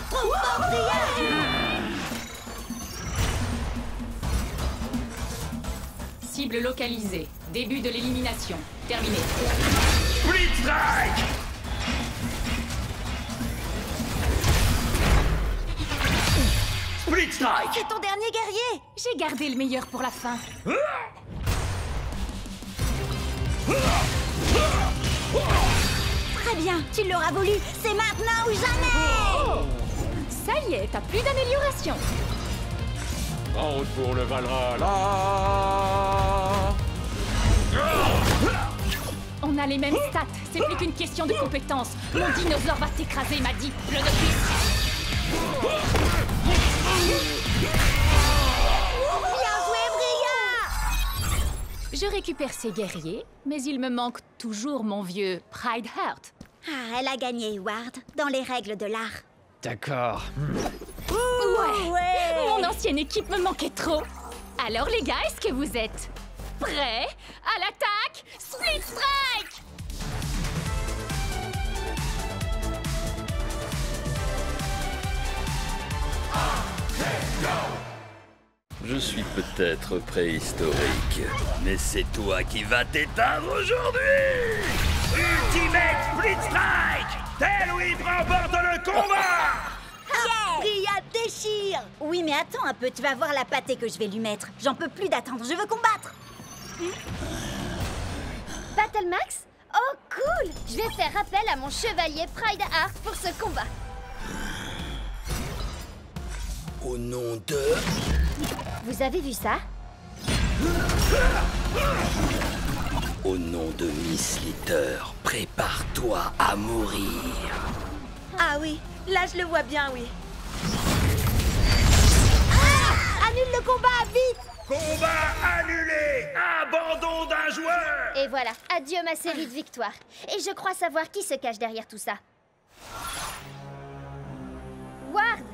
Cible localisée. Début de l'élimination. Terminé. Split Strike! Split Strike! C'est ton dernier mes guerriers! J'ai gardé le meilleur pour la fin. Très bien, tu l'auras voulu. C'est maintenant ou jamais! Ça y est, t'as plus d'amélioration. En route pour le Valhalla. On a les mêmes stats, c'est plus qu'une question de compétence. Mon dinosaure va t'écraser, m'a dit le novice. Bien joué, Bria! Je récupère ces guerriers, mais il me manque toujours mon vieux Pride Heart. Ah, elle a gagné, Ward, dans les règles de l'art. D'accord. Ouais. Mon ancienne équipe me manquait trop. Alors les gars, est-ce que vous êtes prêts à l'attaque? Split Strike! Je suis peut-être préhistorique, mais c'est toi qui vas t'éteindre aujourd'hui! Ultimate Split Strike! Tel Whip remporte le combat! Bria déchire! Oui, mais attends un peu, tu vas voir la pâtée que je vais lui mettre. J'en peux plus d'attendre, je veux combattre! Battle Max? Oh, cool! Je vais faire appel à mon chevalier Pride Heart pour ce combat. Au nom de... Vous avez vu ça? Au nom de Miss Litter, prépare-toi à mourir. Ah oui, là je le vois bien, oui. Annule le combat, vite! Combat annulé! Abandon d'un joueur! Et voilà, adieu ma série de victoires. Et je crois savoir qui se cache derrière tout ça. Ward!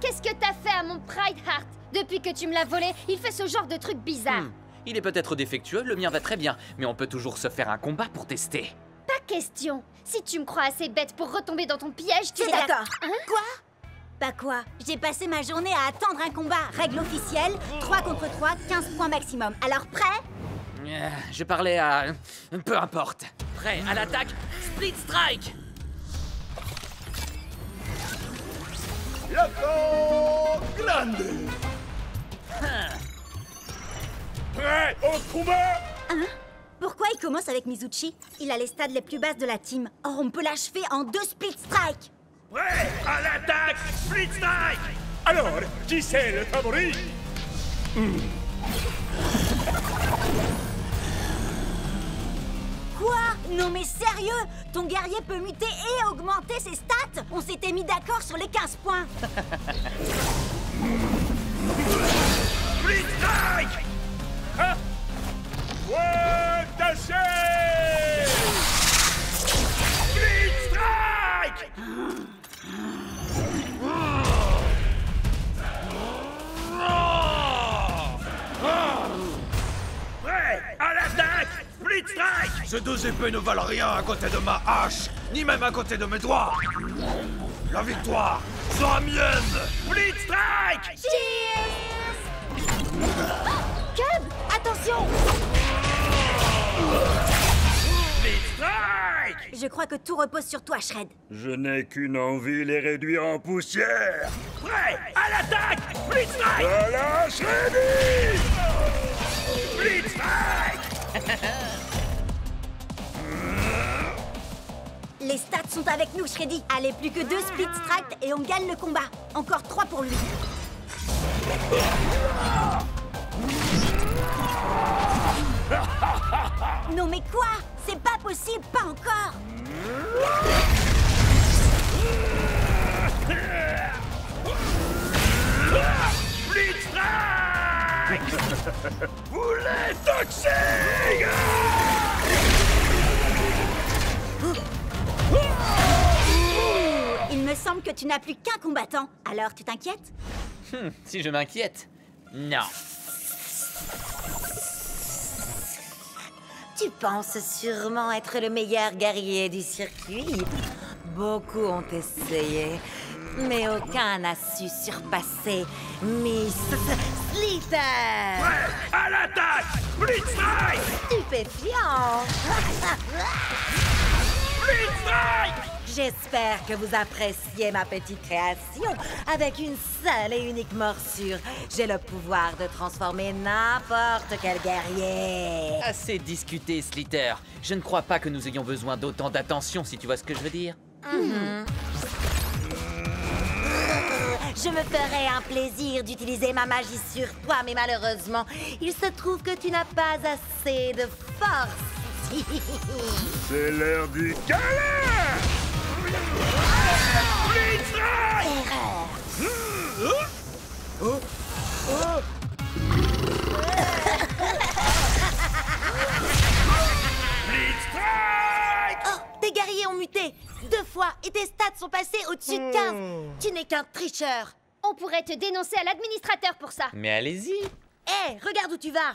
Qu'est-ce que t'as fait à mon Pride Heart? Depuis que tu me l'as volé, il fait ce genre de truc bizarre. Il est peut-être défectueux, le mien va très bien, mais on peut toujours se faire un combat pour tester. Pas question. Si tu me crois assez bête pour retomber dans ton piège, tu C'est vas... d'accord. Hein? Quoi? Bah quoi? J'ai passé ma journée à attendre un combat. Règle officielle, 3 contre 3, 15 points maximum. Alors prêt? Je parlais à... peu importe. Prêt à l'attaque, Split Strike! Loco Grande! Prêt au combat? Hein? Pourquoi il commence avec Mizuchi? Il a les stades les plus basses de la team. Or, on peut l'achever en 2 split strike. Prêt à l'attaque, Split Strike! Alors, qui c'est le favori? Quoi? Non mais sérieux? Ton guerrier peut muter et augmenter ses stats? On s'était mis d'accord sur les 15 points. Split Strike! Hein? Ouais, tâchez! Split Strike! Prêt à l'attaque, Split Strike! Ces deux épées ne valent rien à côté de ma hache, ni même à côté de mes doigts. La victoire sera mienne. Split Strike! Cub, attention! Split Strike! Je crois que tout repose sur toi, Shred. Je n'ai qu'une envie, les réduire en poussière. Prêt à l'attaque, Split Strike! Voilà, Shreddy! Split Strike! Les stats sont avec nous, Shreddy. Allez, plus que 2 split strikes et on gagne le combat. Encore 3 pour lui. Non mais quoi? C'est pas possible, pas encore. Split Strike! Boulet toxique! Il me semble que tu n'as plus qu'un combattant. Alors, tu t'inquiètes? Si je m'inquiète, non. Tu penses sûrement être le meilleur guerrier du circuit. Beaucoup ont essayé, mais aucun n'a su surpasser Miss Litter. Prêt à l'attaque, Split Strike! Stupéfiant. Split Strike! J'espère que vous appréciez ma petite création. Avec une seule et unique morsure, j'ai le pouvoir de transformer n'importe quel guerrier. Assez discuté, Slither. Je ne crois pas que nous ayons besoin d'autant d'attention, si tu vois ce que je veux dire. Je me ferais un plaisir d'utiliser ma magie sur toi, mais malheureusement, il se trouve que tu n'as pas assez de force. C'est l'heure du câlin! Erreur. Oh, tes guerriers ont muté 2 fois et tes stats sont passés au-dessus de 15. Tu n'es qu'un tricheur. On pourrait te dénoncer à l'administrateur pour ça. Mais allez-y. Hé, regarde où tu vas.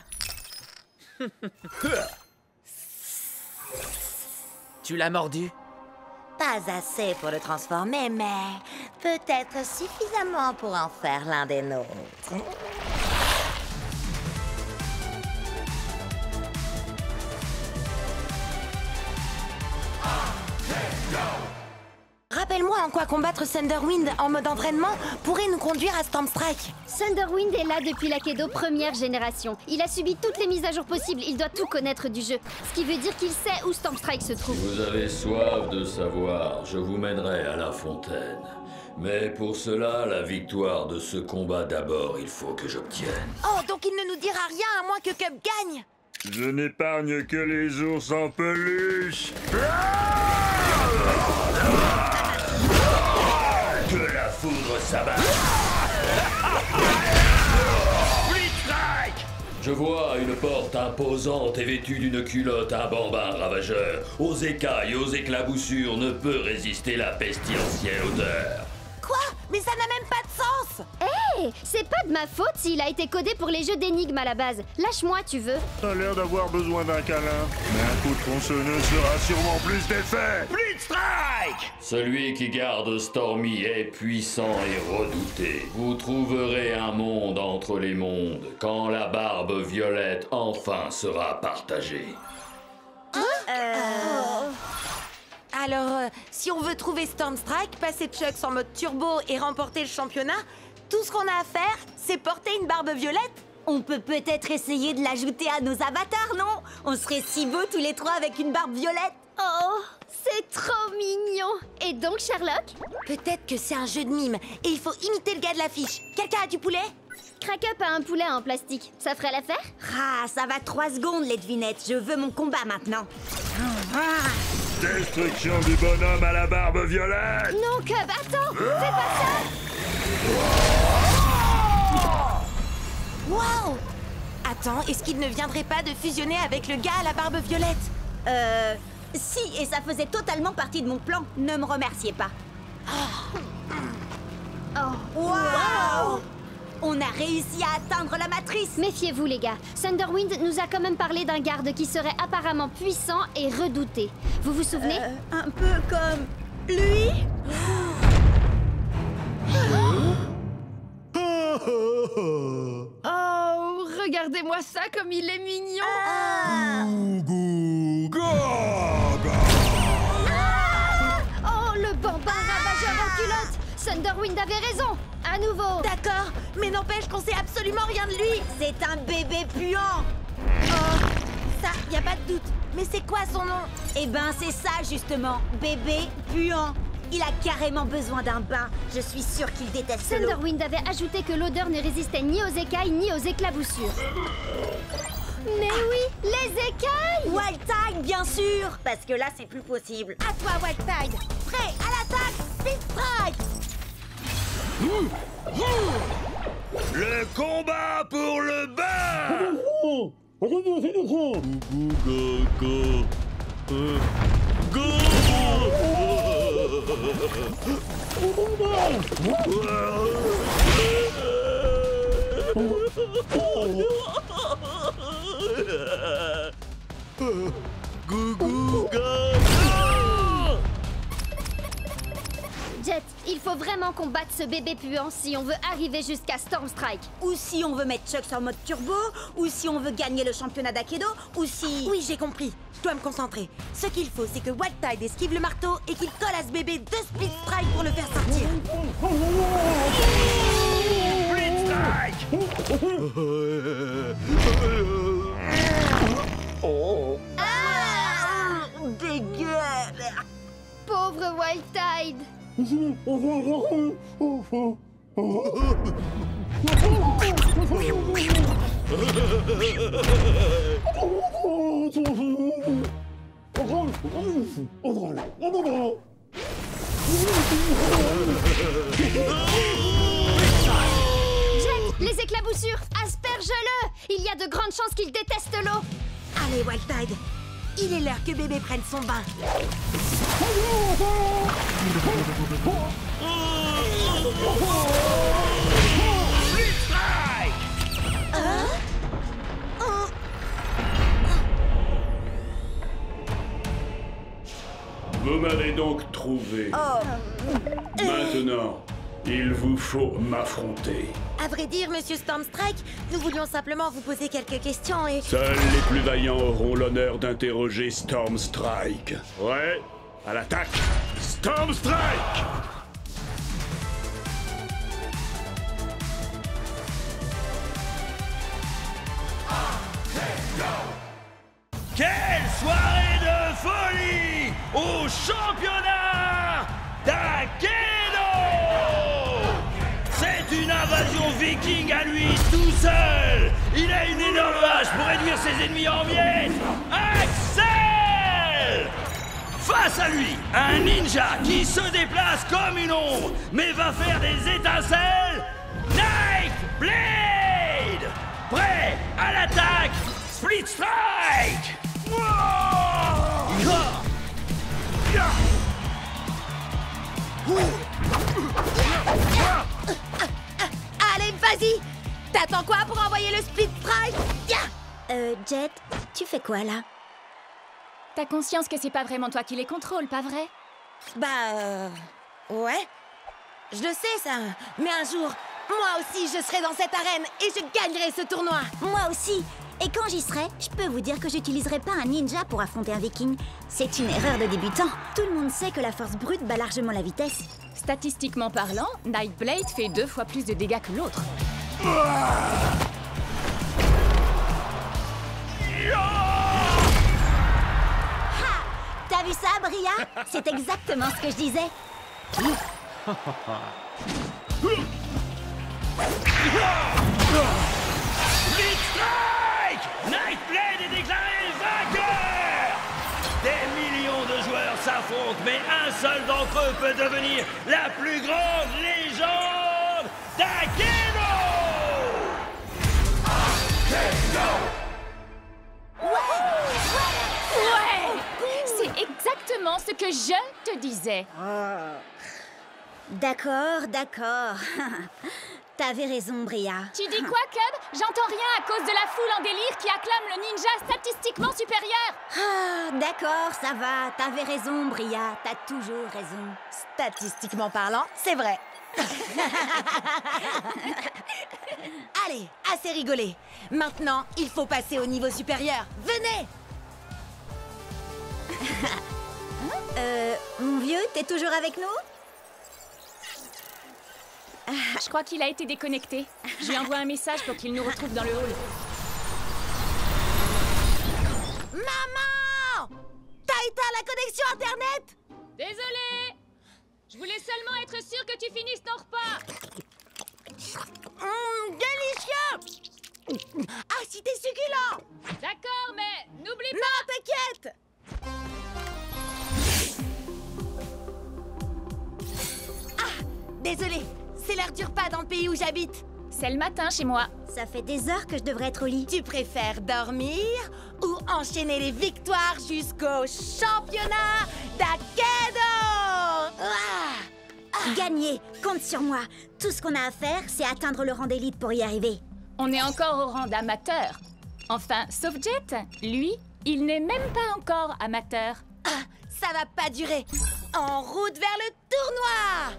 Tu l'as mordu? Pas assez pour le transformer, mais peut-être suffisamment pour en faire l'un des nôtres. Rappelle-moi en quoi combattre Thunderwind en mode entraînement pourrait nous conduire à Stormstrike. Thunderwind est là depuis l'Akedo première génération. Il a subi toutes les mises à jour possibles, il doit tout connaître du jeu. Ce qui veut dire qu'il sait où Stormstrike se trouve. Si vous avez soif de savoir, je vous mènerai à la fontaine. Mais pour cela, la victoire de ce combat d'abord, il faut que j'obtienne. Oh, donc il ne nous dira rien à moins que Cup gagne. Je n'épargne que les ours en peluche. Que la foudre s'abatte. Je vois une porte imposante et vêtue d'une culotte un bambin ravageur. Aux écailles, aux éclaboussures, ne peut résister la pestilentielle odeur. Quoi? Mais ça n'a même pas de sens. Hé, c'est pas de ma faute s'il a été codé pour les jeux d'énigmes à la base. Lâche-moi, tu veux. T'as l'air d'avoir besoin d'un câlin. Mais un coup de tronçonneuse fera sûrement plus d'effet. Blitzstrike! Celui qui garde Stormy est puissant et redouté. Vous trouverez un monde entre les mondes quand la barbe violette enfin sera partagée. Alors, si on veut trouver Stormstrike, passer Chucks en mode turbo et remporter le championnat, tout ce qu'on a à faire, c'est porter une barbe violette. On peut peut-être essayer de l'ajouter à nos avatars, non? On serait si beaux tous les trois avec une barbe violette. Oh, c'est trop mignon. Et donc, Sherlock? Peut-être que c'est un jeu de mime et il faut imiter le gars de l'affiche. Quelqu'un a du poulet? Crack-up a un poulet en plastique. Ça ferait l'affaire? Ah, ça va 3 secondes, les devinettes. Je veux mon combat maintenant. Destruction du bonhomme à la barbe violette. Non, Cub, attends. Fais pas ça. Wow! Attends, est-ce qu'il ne viendrait pas de fusionner avec le gars à la barbe violette? Si, et ça faisait totalement partie de mon plan. Ne me remerciez pas. Wow! On a réussi à atteindre la matrice. Méfiez-vous, les gars. Thunderwind nous a quand même parlé d'un garde qui serait apparemment puissant et redouté. Vous vous souvenez? Un peu comme lui. Oh, regardez-moi ça comme il est mignon. Oh, le bambin ravageur en culotte. Thunderwind avait raison. À nouveau. D'accord, mais n'empêche qu'on sait absolument rien de lui. C'est un bébé puant. Oh, ça, y a pas de doute. Mais c'est quoi son nom? Eh ben, c'est ça justement, bébé puant. Il a carrément besoin d'un bain. Je suis sûre qu'il déteste l'eau. Thunderwind avait ajouté que l'odeur ne résistait ni aux écailles ni aux éclaboussures. Mais oui, les écailles! Wildtide, bien sûr. Parce que là, c'est plus possible. À toi, Wildtide. Prêt à l'attaque, Blitzstrike. Le combat pour le bain! Jet, Il faut vraiment qu'on batte ce bébé puant si on veut arriver jusqu'à Stormstrike. Ou si on veut mettre Chucks en mode turbo, ou si on veut gagner le championnat d'Akedo, ou si... Oui, j'ai compris. Je dois me concentrer. Ce qu'il faut, c'est que Wildtide esquive le marteau et qu'il colle à ce bébé 2 Split Strike pour le faire sortir. Split Strike! Dégueule! Pauvre Wildtide. Jet, les éclaboussures, asperge-le. Il y a de grandes chances qu'il déteste l'eau. Allez, Wildtide. Il est l'heure que bébé prenne son bain. Split Strike! Vous m'avez donc trouvé. Maintenant, il vous faut m'affronter. À vrai dire, Monsieur Stormstrike, nous voulions simplement vous poser quelques questions et... Seuls les plus vaillants auront l'honneur d'interroger Stormstrike. Ouais, à l'attaque! Stormstrike! Quelle soirée de folie au championnat d'Akedo! C'est une invasion viking à lui tout seul! Il a une énorme hache pour réduire ses ennemis en miettes! Axel! Face à lui, un ninja qui se déplace comme une ombre, mais va faire des étincelles! Night Blade! Prêt à l'attaque! Split Strike! Allez, vas-y! T'attends quoi pour envoyer le Split Strike? Jet, tu fais quoi là? T'as conscience que c'est pas vraiment toi qui les contrôles, pas vrai? Ouais. Je le sais, ça. Mais un jour, moi aussi, je serai dans cette arène et je gagnerai ce tournoi. Moi aussi. Et quand j'y serai, je peux vous dire que j'utiliserai pas un ninja pour affronter un viking. C'est une erreur de débutant. Tout le monde sait que la force brute bat largement la vitesse. Statistiquement parlant, Nightblade fait 2 fois plus de dégâts que l'autre. T'as vu ça, Bria? C'est exactement ce que je disais. Split Strike! Nightblade est déclaré vainqueur! Des millions de joueurs s'affrontent, mais un seul d'entre eux peut devenir la plus grande légende d'Akedo! Ouais! C'est exactement ce que je te disais. D'accord, d'accord. T'avais raison, Bria. Tu dis quoi, Cub? J'entends rien à cause de la foule en délire qui acclame le ninja statistiquement supérieur. Ah, d'accord, ça va. T'avais raison, Bria. T'as toujours raison. Statistiquement parlant, c'est vrai. Allez, assez rigolé. Maintenant, il faut passer au niveau supérieur. Venez! Mon vieux, t'es toujours avec nous? Je crois qu'il a été déconnecté. Je lui envoie un message pour qu'il nous retrouve dans le hall. Maman! T'as éteint la connexion Internet? Désolée! Je voulais seulement être sûre que tu finisses ton repas. Délicieux! Ah, si t'es succulent! D'accord, mais n'oublie pas... Non, t'inquiète! Ah, désolé. C'est l'heure du repas dans le pays où j'habite. C'est le matin chez moi. Ça fait des heures que je devrais être au lit. Tu préfères dormir ou enchaîner les victoires jusqu'au championnat d'Akedo? Gagner, compte sur moi. Tout ce qu'on a à faire, c'est atteindre le rang d'élite pour y arriver. On est encore au rang d'amateur. Enfin, sauf Jet. Lui, il n'est même pas encore amateur. Ah, ça va pas durer. En route vers le tournoi!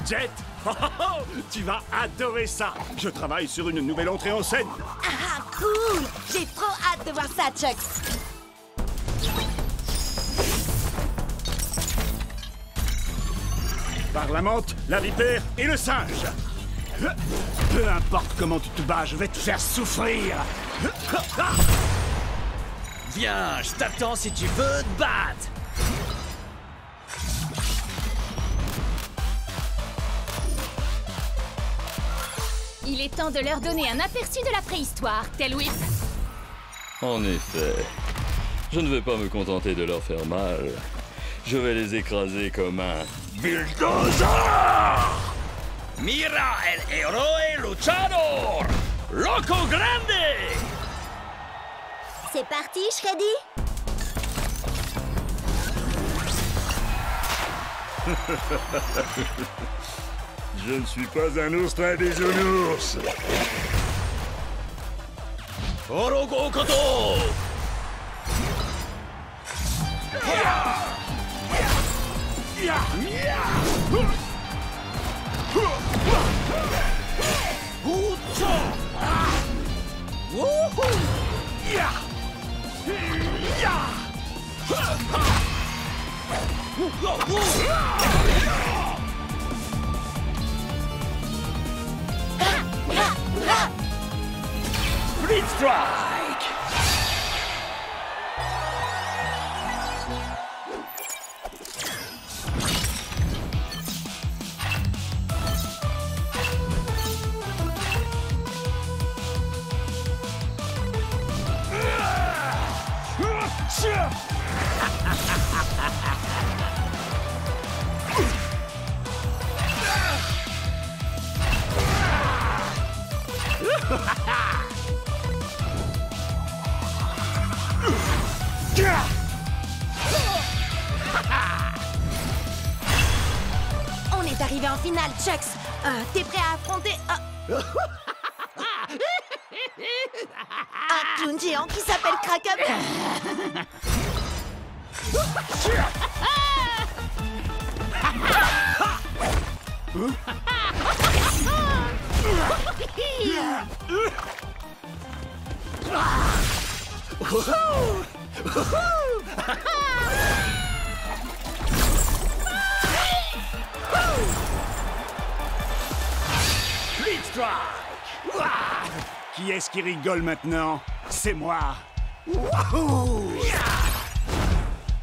Jet, oh, oh, oh, tu vas adorer ça. Je travaille sur une nouvelle entrée en scène. Ah, cool! J'ai trop hâte de voir ça, Chuck. Par la menthe, la vipère et le singe. Peu importe comment tu te bats, je vais te faire souffrir. Viens, je t'attends si tu veux te battre. Il est temps de leur donner un aperçu de la préhistoire, Tail Whip. En effet, je ne vais pas me contenter de leur faire mal. Je vais les écraser comme un bulldozer! Mira el héroe luchador! Loco Grande! C'est parti, Shreddy? Je ne suis pas un ours très bisounours. Orogo Koto! Split Strike! On est arrivé en finale, Chucks. T'es prêt à affronter un clown géant qui s'appelle Kraken? Split Strike! Ouah! Qui est-ce qui rigole maintenant? C'est moi! Wouhou!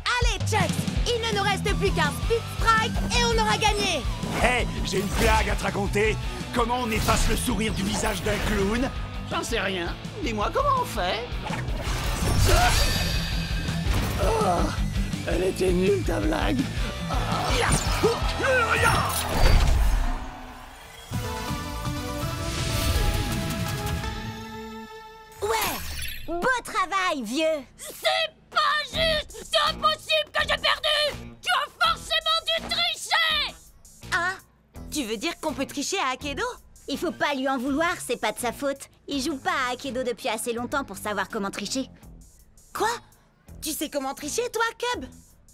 Allez, Chucks! Il ne nous reste plus qu'un Split Strike et on aura gagné! Hé, j'ai une blague à te raconter! Comment on efface le sourire du visage d'un clown? J'en sais rien. Dis-moi comment on fait. Oh, elle était nulle ta blague! Ouais! Beau travail, vieux! C'est pas juste! C'est impossible que j'ai perdu! Tu as forcément dû tricher! Hein? Tu veux dire qu'on peut tricher à Akedo? Il faut pas lui en vouloir, c'est pas de sa faute. Il joue pas à Akedo depuis assez longtemps pour savoir comment tricher. Quoi? Tu sais comment tricher, toi, Cub?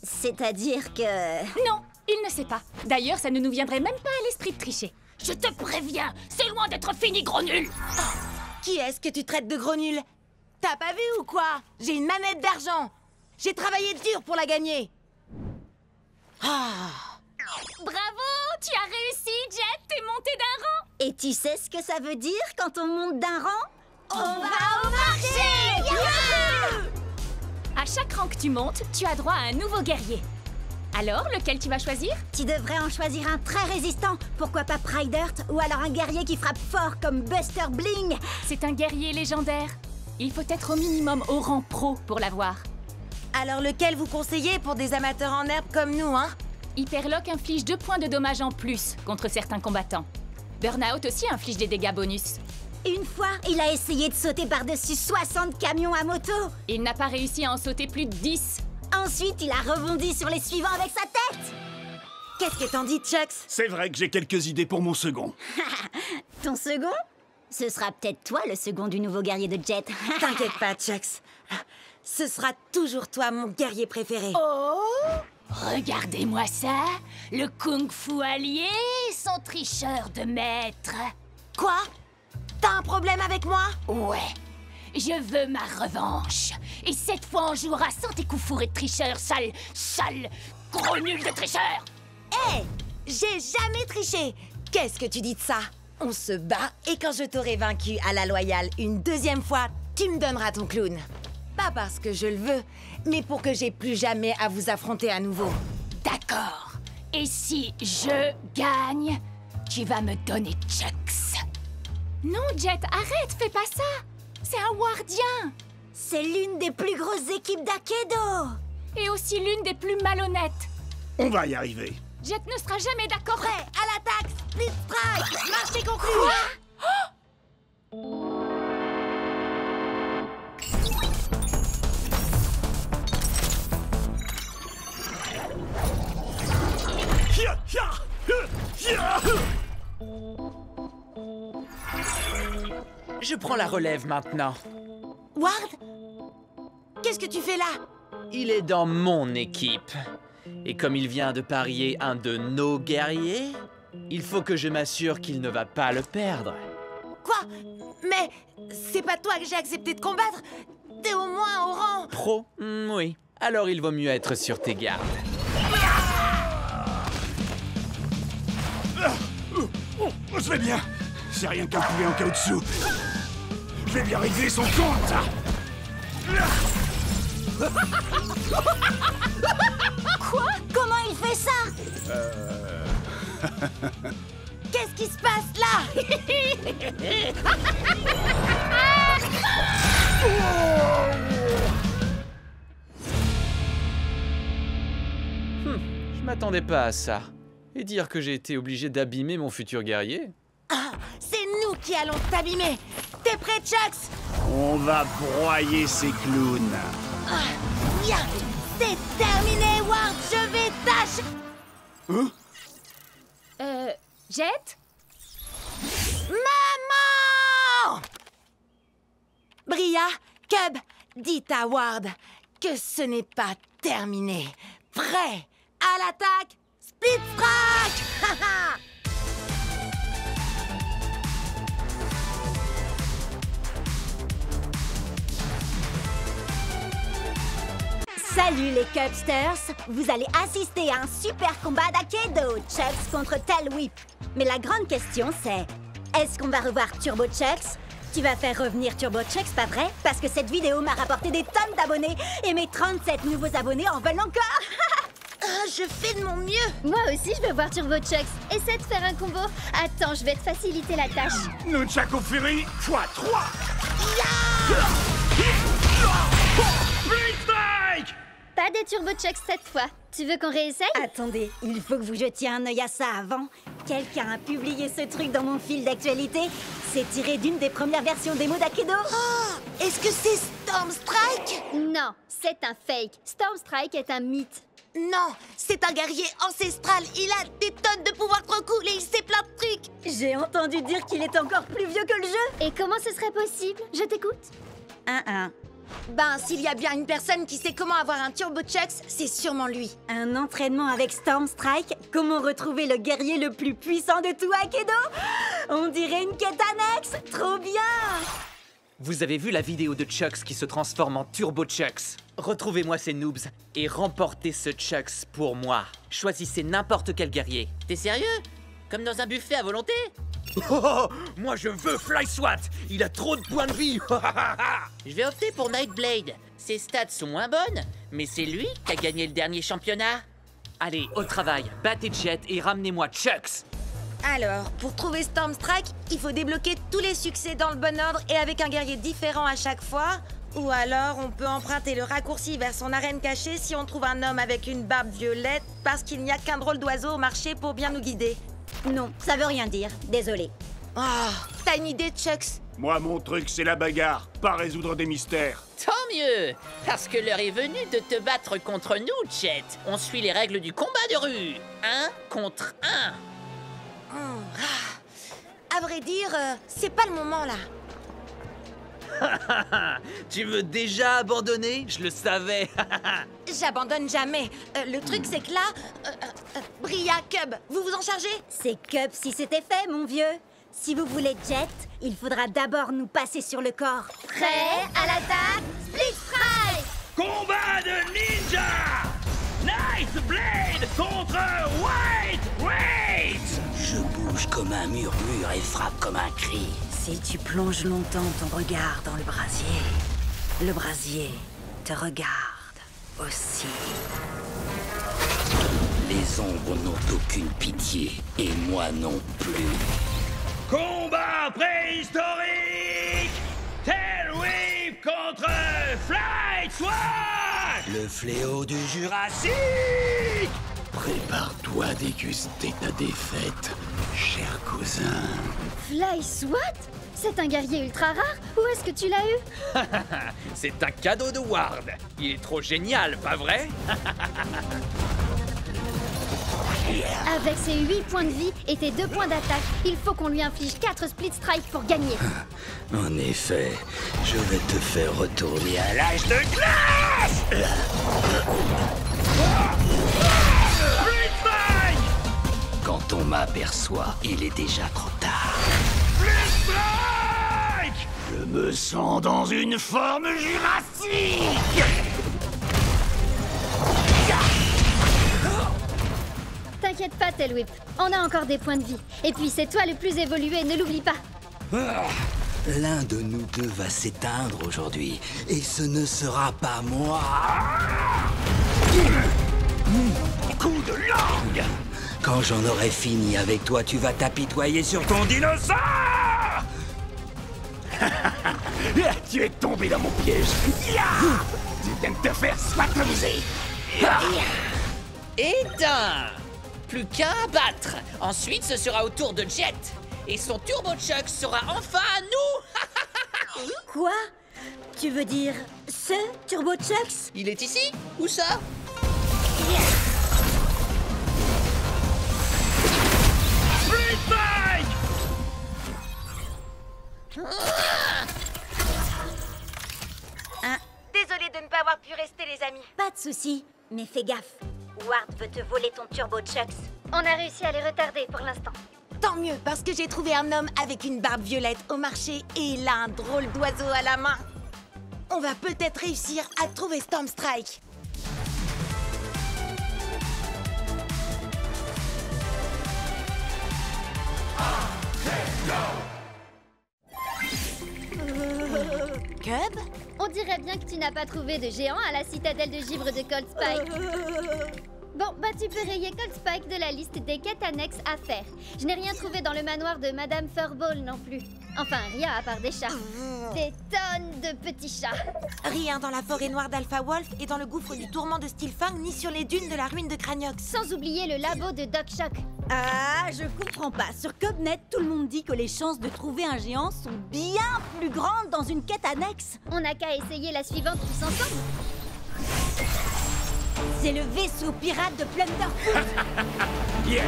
C'est-à-dire que... Non, il ne sait pas. D'ailleurs, ça ne nous viendrait même pas à l'esprit de tricher. Je te préviens, c'est loin d'être fini, gros nul! Qui est-ce que tu traites de gros nul? T'as pas vu ou quoi? J'ai une manette d'argent. J'ai travaillé dur pour la gagner. Bravo! Tu as réussi, Jet! T'es monté d'un rang! Et tu sais ce que ça veut dire quand on monte d'un rang? On va au marché! Youhou! À chaque rang que tu montes, tu as droit à un nouveau guerrier. Alors, lequel tu vas choisir? Tu devrais en choisir un très résistant. Pourquoi pas Pride Earth? Ou alors un guerrier qui frappe fort comme Buster Bling. C'est un guerrier légendaire. Il faut être au minimum au rang pro pour l'avoir. Alors lequel vous conseillez pour des amateurs en herbe comme nous, hein? Hyperlock inflige 2 points de dommages en plus contre certains combattants. Burnout aussi inflige des dégâts bonus. Une fois, il a essayé de sauter par-dessus 60 camions à moto. Il n'a pas réussi à en sauter plus de 10. Ensuite, il a rebondi sur les suivants avec sa tête. Qu'est-ce que t'en dis, Chucks? C'est vrai que j'ai quelques idées pour mon second. Ton second? Ce sera peut-être toi le second du nouveau guerrier de Jet. T'inquiète pas, Chucks. Ce sera toujours toi, mon guerrier préféré. Oh! Regardez-moi ça! Le kung-fu allié, son tricheur de maître. Quoi? T'as un problème avec moi? Ouais. Je veux ma revanche. Et cette fois, on jouera sans tes coups fourrés de tricheur, sale, gros nul de tricheur! Hé! J'ai jamais triché! Qu'est-ce que tu dis de ça? On se bat et quand je t'aurai vaincu à la loyale une deuxième fois, tu me donneras ton clown. Pas parce que je le veux, mais pour que j'ai plus jamais à vous affronter à nouveau. D'accord. Et si je gagne, tu vas me donner Chucks. Non, Jet, arrête, fais pas ça. C'est un Wardien. C'est l'une des plus grosses équipes d'Akedo. Et aussi l'une des plus malhonnêtes. On va y arriver. Jet ne sera jamais d'accord. Prêt, à l'attaque, split strike, marché conclu. Je prends la relève maintenant. Ward? Qu'est-ce que tu fais là? Il est dans mon équipe. Et comme il vient de parier un de nos guerriers, il faut que je m'assure qu'il ne va pas le perdre. Quoi? Mais c'est pas toi que j'ai accepté de combattre. T'es au moins au rang. Pro? Oui. Alors il vaut mieux être sur tes gardes. Je vais bien. C'est rien qu'un poulet en caoutchouc. Je vais bien régler son compte. Quoi? Comment il fait ça? Qu'est-ce qui se passe là? Je m'attendais pas à ça. Et dire que j'ai été obligé d'abîmer mon futur guerrier? Ah, c'est nous qui allons t'abîmer. T'es prêt, Chucks? On va broyer ces clowns. Ah, bien. C'est terminé, Ward. Je vais tâcher. Jet? Maman! Bria, Cub, dites à Ward que ce n'est pas terminé. Prêt à l'attaque, split strike! Salut les Cubsters! Vous allez assister à un super combat d'Akedo, Chucks contre Tail Whip. Mais la grande question c'est, est-ce qu'on va revoir Turbo Chucks? Tu vas faire revenir Turbo Chucks, pas vrai? Parce que cette vidéo m'a rapporté des tonnes d'abonnés et mes 37 nouveaux abonnés en veulent encore! Je fais de mon mieux! Moi aussi, je veux voir Turbo Chucks. Essaie de faire un combo. Attends, je vais te faciliter la tâche. Nunchaku Fury x3. Split strike! Pas de Turbo Chucks cette fois. Tu veux qu'on réessaye? Attendez, il faut que vous jetiez un œil à ça avant. Quelqu'un a publié ce truc dans mon fil d'actualité. C'est tiré d'une des premières versions démo d'Akedo. Oh, est-ce que c'est Storm Strike? Non, c'est un fake. Storm Strike est un mythe. Non, c'est un guerrier ancestral. Il a des tonnes de pouvoirs trop cool et il sait plein de trucs. J'ai entendu dire qu'il est encore plus vieux que le jeu. Et comment ce serait possible? Je t'écoute. Ben, s'il y a bien une personne qui sait comment avoir un Turbo Chucks, c'est sûrement lui. Un entraînement avec Storm Strike? Comment retrouver le guerrier le plus puissant de tout Akedo? On dirait une quête annexe. Trop bien! Vous avez vu la vidéo de Chucks qui se transforme en Turbo Chucks? Retrouvez-moi ces noobs et remportez ce Chucks pour moi. Choisissez n'importe quel guerrier. T'es sérieux? Comme dans un buffet à volonté? Oh, moi je veux Fly Swat. Il a trop de points de vie. Je vais opter pour Nightblade. Ses stats sont moins bonnes, mais c'est lui qui a gagné le dernier championnat. Allez, au travail. Battez Jet et ramenez-moi Chucks. Alors, pour trouver Storm Strike, il faut débloquer tous les succès dans le bon ordre et avec un guerrier différent à chaque fois. Ou alors, on peut emprunter le raccourci vers son arène cachée si on trouve un homme avec une barbe violette parce qu'il n'y a qu'un drôle d'oiseau au marché pour bien nous guider. Non, ça veut rien dire. Désolée. Oh, t'as une idée, Chucks? Moi, mon truc, c'est la bagarre, pas résoudre des mystères. Tant mieux. Parce que l'heure est venue de te battre contre nous, Jet. On suit les règles du combat de rue. 1 contre 1. À vrai dire, c'est pas le moment, là. Tu veux déjà abandonner? Je le savais. J'abandonne jamais. Le truc, c'est que là... Bria, Cub, vous vous en chargez? C'est Cub si c'était fait, mon vieux. Si vous voulez Jet, il faudra d'abord nous passer sur le corps. Prêt à l'attaque? Split Strike! Combat de ninja! Night Blade contre White Rage! Je bouge comme un murmure et frappe comme un cri. Si tu plonges longtemps ton regard dans le brasier te regarde aussi. Les ombres n'ont aucune pitié, et moi non plus. Combat préhistorique! Tailwhip contre Flight Swat! Le fléau du Jurassique! Prépare-toi à déguster ta défaite, cher cousin. Fly Swat? C'est un guerrier ultra rare? Où est-ce que tu l'as eu? C'est un cadeau de Ward. Il est trop génial, pas vrai? Avec ses 8 points de vie et tes 2 points d'attaque, il faut qu'on lui inflige 4 split strikes pour gagner. En effet, je vais te faire retourner à l'âge de glace! Split strike! Quand on m'aperçoit, il est déjà trop tard. Split strike! Je me sens dans une forme jurassique! T'inquiète pas, Tailwhip. On a encore des points de vie. Et puis c'est toi le plus évolué, ne l'oublie pas. L'un de nous deux va s'éteindre aujourd'hui, et ce ne sera pas moi. Coup de langue! Quand j'en aurai fini avec toi, tu vas t'apitoyer sur ton dinosaure! Tu es tombé dans mon piège. Tu viens de te faire swatomiser. Éteint! Plus qu'un à battre. Ensuite, ce sera au tour de Jet. Et son Turbo Chuck sera enfin à nous. Quoi? Tu veux dire ce Turbo Chucks? Il est ici? Où ça? Split strike! Désolée de ne pas avoir pu rester, les amis. Pas de souci, mais fais gaffe. Ward veut te voler ton Turbo Chucks. On a réussi à les retarder pour l'instant. Tant mieux, parce que j'ai trouvé un homme avec une barbe violette au marché et il a un drôle d'oiseau à la main. On va peut-être réussir à trouver Storm Strike. Cub? On dirait bien que tu n'as pas trouvé de géant à la citadelle de givre de Cold Spike. Bon, bah tu peux rayer Cold Spike de la liste des quêtes annexes à faire. Je n'ai rien trouvé dans le manoir de Madame Furball non plus. Enfin, rien à part des chats. Des tonnes de petits chats. Rien dans la forêt noire d'Alpha Wolf et dans le gouffre du tourment de Steelfang, ni sur les dunes de la ruine de Craniox. Sans oublier le labo de Doc Shock. Ah, je comprends pas. Sur Cubnet, tout le monde dit que les chances de trouver un géant sont bien plus grandes dans une quête annexe. On n'a qu'à essayer la suivante tous ensemble. C'est le vaisseau pirate de Plunderfoot. Yeah!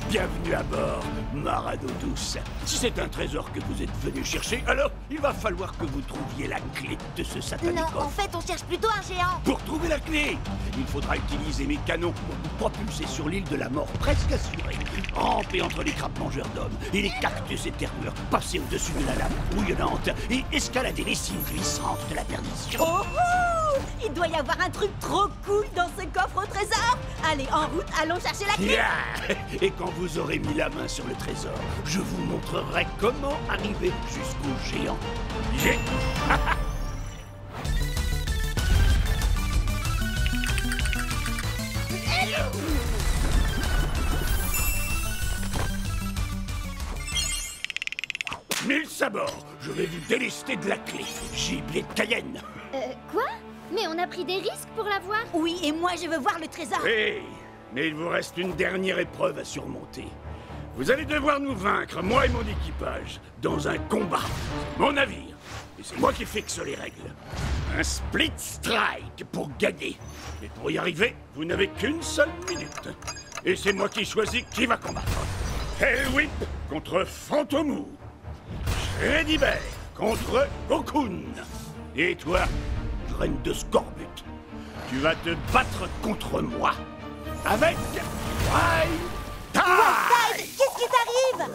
Bienvenue à bord, Marado douce. Si c'est un trésor que vous êtes venu chercher, alors il va falloir que vous trouviez la clé de ce satanique Non, coffre. en fait, on cherche plutôt un géant. Pour trouver la clé, il faudra utiliser mes canons pour vous propulser sur l'île de la mort presque assurée. Ramper entre les crabes mangeurs d'hommes et les cactus éternels, passer au-dessus de la lame bouillonnante et escalader les cimes glissantes de la perdition. Oh, oh! Il doit y avoir un truc trop cool dans ce coffre au trésor. Allez, en route, allons chercher la clé. Yeah! Et quand vous aurez mis la main sur le trésor, je vous montrerai comment arriver jusqu'au géant. Nils à bord, je vais vous délester de la clé. Gibier de Cayenne. Quoi? Mais on a pris des risques pour l'avoir? Oui, et moi je veux voir le trésor. Hé! Mais il vous reste une dernière épreuve à surmonter. Vous allez devoir nous vaincre, moi et mon équipage, dans un combat. Mon navire, Et c'est moi qui fixe les règles. Un split strike pour gagner. Et pour y arriver, vous n'avez qu'une seule minute. Et c'est moi qui choisis qui va combattre. Hellwhip contre Fantomou. Shreddy Bear contre Cocoon. Et toi, graine de scorbut, tu vas te battre contre moi. Avec Wild Tide. Qu'est-ce qui t'arrive?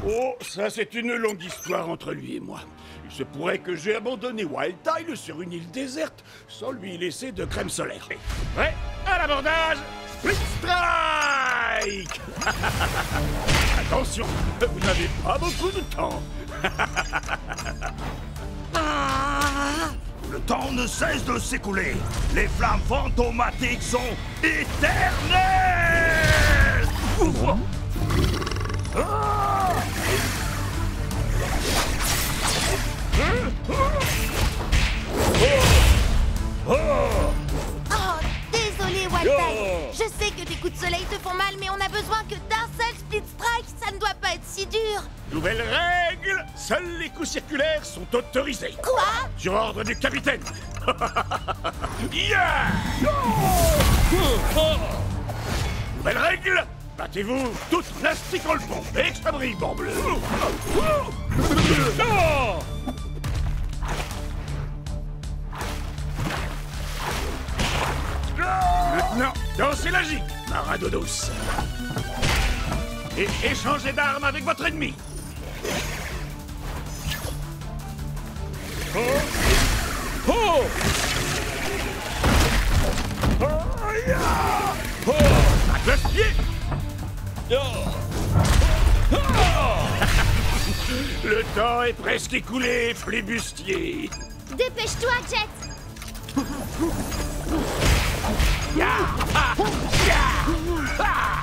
Oh, ça c'est une longue histoire entre lui et moi. Il se pourrait que j'ai abandonné Wild Tide sur une île déserte sans lui laisser de crème solaire. Prêt à l'abordage, Split Strike. Attention, vous n'avez pas beaucoup de temps. Le temps ne cesse de s'écouler. Les flammes fantomatiques sont éternelles. Oh, désolé, Wild Tide. Je sais que tes coups de soleil te font mal, mais on a besoin que d'un seul Split Strike. Ça ne doit pas être si dur. Nouvelle règle, seuls les coups circulaires sont autorisés. Quoi? Sur ordre du capitaine. Yeah! Nouvelle règle, battez-vous toutes en astiquant le pont. Extra-bris, bleu. Maintenant, dansez la gigue, Maradodos. Et échangez d'armes avec votre ennemi. Oh! Oh! Oh! À cloche-pied! Le temps est presque écoulé, flibustier. Dépêche-toi, Jet. Ya! Ah! Ya! Ah!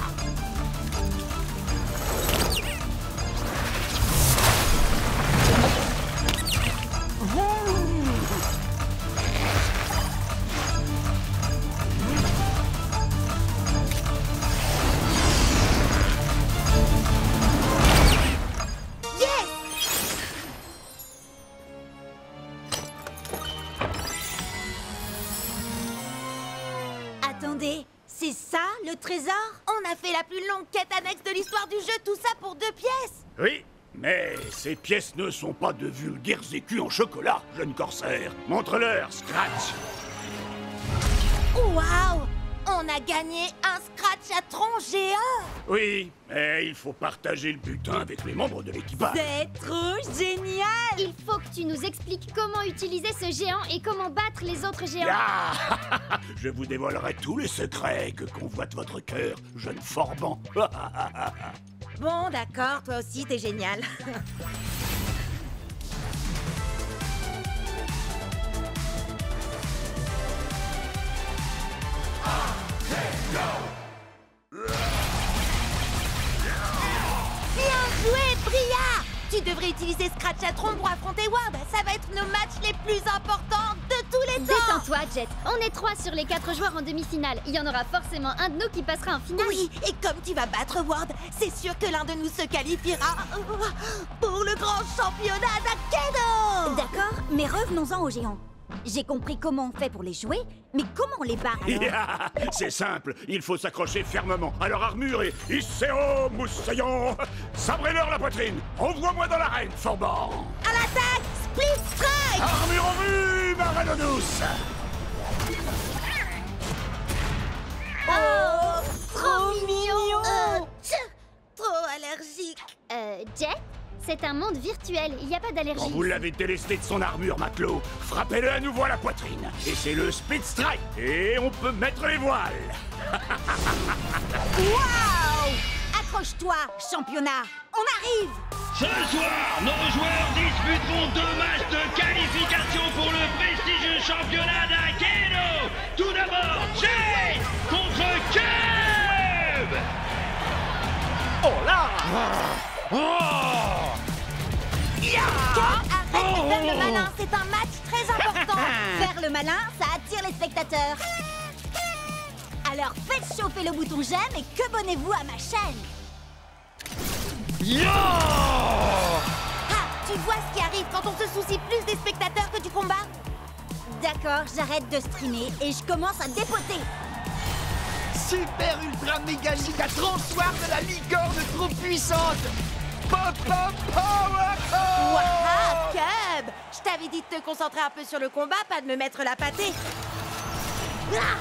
Attendez, c'est ça le trésor? On a fait la plus longue quête annexe de l'histoire du jeu, tout ça pour 2 pièces. Oui, mais ces pièces ne sont pas de vulgaires écus en chocolat, jeune corsaire. Montre-leur, Scratch. Waouh! On a gagné un Scratch à tronc géant! Oui, mais il faut partager le butin avec les membres de l'équipage. C'est trop génial! Il faut que tu nous expliques comment utiliser ce géant et comment battre les autres géants. Ah! Je vous dévoilerai tous les secrets que convoite votre cœur, jeune forban. Bon, d'accord, toi aussi, t'es génial. Bien joué, Bria! Tu devrais utiliser Scratch à tronc pour affronter Ward. Ça va être nos matchs les plus importants de tous les temps. Détends-toi, Jet. On est 3 sur les 4 joueurs en demi-finale. Il y en aura forcément un de nous qui passera en finale. Oui, et comme tu vas battre Ward, c'est sûr que l'un de nous se qualifiera pour le grand championnat d'Akedo. D'accord, mais revenons-en aux géants. J'ai compris comment on fait pour les jouer, mais comment on les bat alors? Yeah, c'est simple, il faut s'accrocher fermement à leur armure et Isséo, moussaillon, sabrez-leur la poitrine. Envoie-moi dans l'arène, forban. À l'attaque, Split Strike. Armure en vue, Maradodos. Oh, trop mignon. Trop allergique. Jet, c'est un monde virtuel, il n'y a pas d'allergie. Quand vous l'avez délesté de son armure, Maclo, frappez-le à nouveau à la poitrine. Et c'est le Split Strike. Et on peut mettre les voiles. Waouh! Accroche-toi, championnat. On arrive. Ce soir, nos joueurs disputeront 2 matchs de qualification pour le prestigieux championnat d'Akedo. Tout d'abord, Jay contre Cube. Oh là! Arrête de faire le malin, c'est un match très important. Faire le malin, ça attire les spectateurs. Alors faites chauffer le bouton j'aime et qu'abonnez-vous à ma chaîne. Ah, tu Tu vois ce qui arrive quand on se soucie plus des spectateurs que du combat? D'accord, j'arrête de streamer et je commence à dépoter. Super ultra méga giga tranchoir de la licorne trop puissante. Pop pop power! Waouh, Cub! Je t'avais dit de te concentrer un peu sur le combat, pas de me mettre la pâtée. Ah!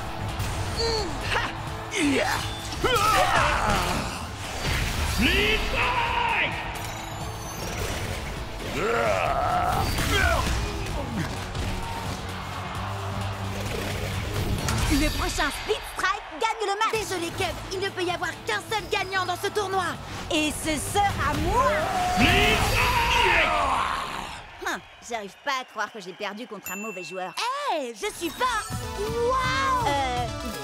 Split Strike! Le prochain Split Strike gagne le match. Désolé, Cub, il ne peut y avoir qu'un seul gagnant dans ce tournoi. Et ce sera moi. Split Strike! J'arrive pas à croire que j'ai perdu contre un mauvais joueur. Hé, je suis pas... Waouh!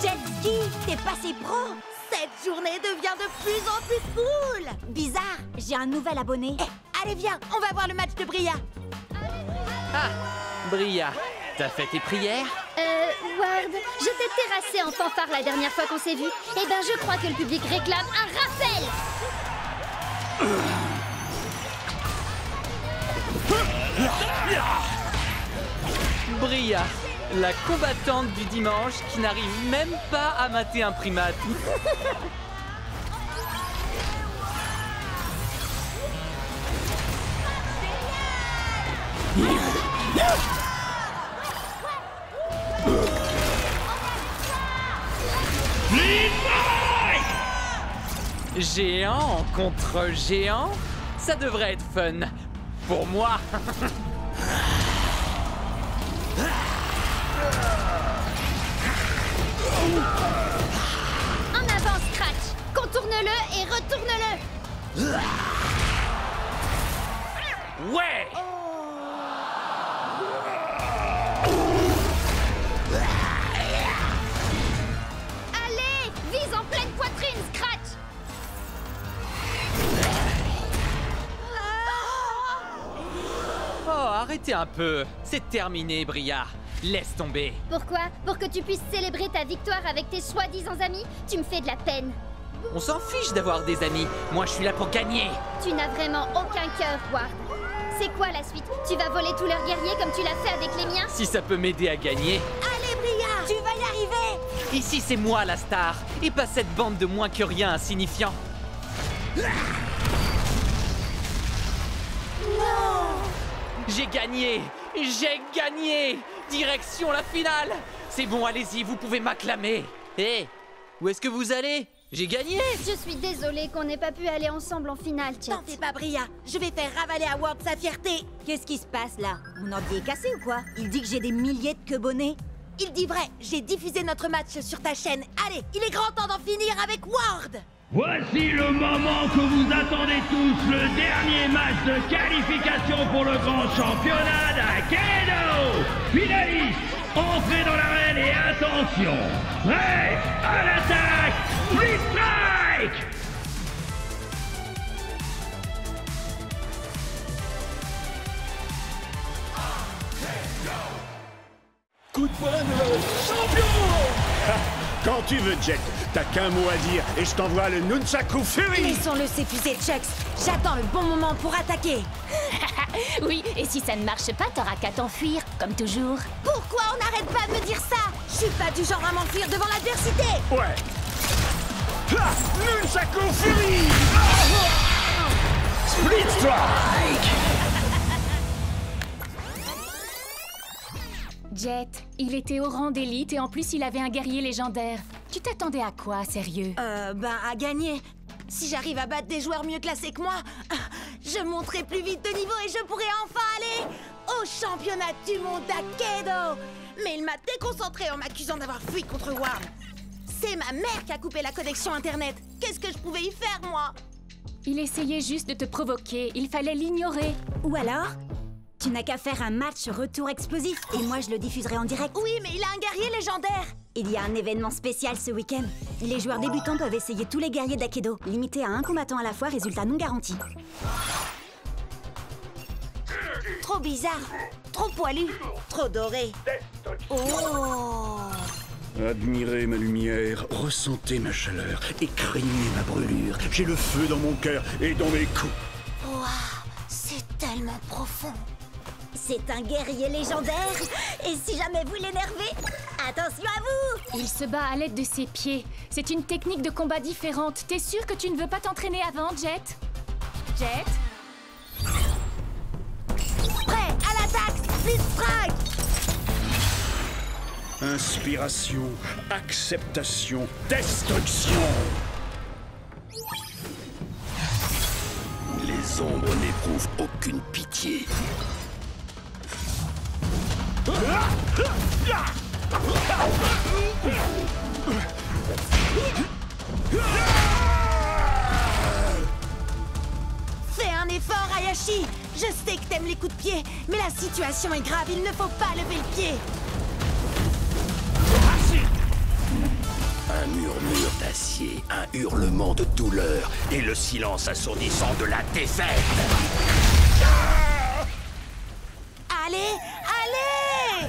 Jetski, t'es passé pro. Cette journée devient de plus en plus cool. Bizarre, j'ai un nouvel abonné. Allez, viens, on va voir le match de Bria. Ah, Bria, t'as fait tes prières? Ward, je t'ai terrassé en fanfare la dernière fois qu'on s'est vu. Eh ben, je crois que le public réclame un rappel. Bria, la combattante du dimanche qui n'arrive même pas à mater un primate. Géant contre géant, ça devrait être fun. Pour moi. En avant, Scratch. Contourne-le et retourne-le. Ouais. Allez, vise en pleine poitrine, Scratch. Oh, arrêtez un peu. C'est terminé, Bria. Laisse tomber. Pourquoi? Pour que tu puisses célébrer ta victoire avec tes soi-disant amis? Tu me fais de la peine. On s'en fiche d'avoir des amis. Moi, je suis là pour gagner. Tu n'as vraiment aucun cœur, Ward. C'est quoi la suite? Tu vas voler tous leurs guerriers comme tu l'as fait avec les miens? Si ça peut m'aider à gagner. Allez, Bria! Tu vas y arriver! Ici, c'est moi la star, et pas cette bande de moins que rien insignifiants. Non! J'ai gagné! J'ai gagné! Direction la finale! C'est bon, allez-y, vous pouvez m'acclamer. Hé, où est-ce que vous allez? J'ai gagné! Je suis désolée qu'on n'ait pas pu aller ensemble en finale, Chet. T'en fais pas, Bria. Je vais faire ravaler à Ward sa fierté. Qu'est-ce qui se passe là? Mon ordi est cassé ou quoi? Il dit que j'ai des milliers de quebonnets. Il dit vrai. J'ai diffusé notre match sur ta chaîne. Allez, il est grand temps d'en finir avec Ward. Voici le moment que vous attendez tous, le dernier match de qualification pour le grand championnat d'Akedo. Finaliste, entrez dans l'arène et attention, prêt à l'attaque, Split Strike! Coup de poing de champion! Quand tu veux, Jet, t'as qu'un mot à dire et je t'envoie le Nunchaku Fury! Laissons-le s'épuiser, Chucks. J'attends le bon moment pour attaquer. Oui, et si ça ne marche pas, t'auras qu'à t'enfuir, comme toujours. Pourquoi on n'arrête pas de me dire ça? Je suis pas du genre à m'enfuir devant l'adversité. Ouais. Ha! Nunchaku Fury! Split Strike! Jet, il était au rang d'élite et en plus il avait un guerrier légendaire. Tu t'attendais à quoi, sérieux? À gagner. Si j'arrive à battre des joueurs mieux classés que moi, je monterai plus vite de niveau et je pourrai enfin aller au championnat du monde d'Akedo. Mais il m'a déconcentré en m'accusant d'avoir fui contre Ward. C'est ma mère qui a coupé la connexion internet. Qu'est-ce que je pouvais y faire, moi? Il essayait juste de te provoquer, il fallait l'ignorer. Ou alors, tu n'as qu'à faire un match retour explosif et moi je le diffuserai en direct. Oui, mais il a un guerrier légendaire. Il y a un événement spécial ce week-end. Les joueurs débutants peuvent essayer tous les guerriers d'Akedo, limité à un combattant à la fois, résultat non garanti. Trop bizarre, trop poilu, trop doré. Oh! Admirez ma lumière, ressentez ma chaleur et craignez ma brûlure. J'ai le feu dans mon cœur et dans mes coups. Waouh, c'est tellement profond. C'est un guerrier légendaire. Et si jamais vous l'énervez, attention à vous! Il se bat à l'aide de ses pieds. C'est une technique de combat différente. T'es sûr que tu ne veux pas t'entraîner avant, Jet? Jet? Prêt à l'attaque! Split Strike! Inspiration, acceptation, destruction. Les ombres n'éprouvent aucune pitié. Fais un effort, Hayashi! Je sais que t'aimes les coups de pied, mais la situation est grave, il ne faut pas lever le pied! Un murmure d'acier, un hurlement de douleur et le silence assourdissant de la défaite. Allez, allez!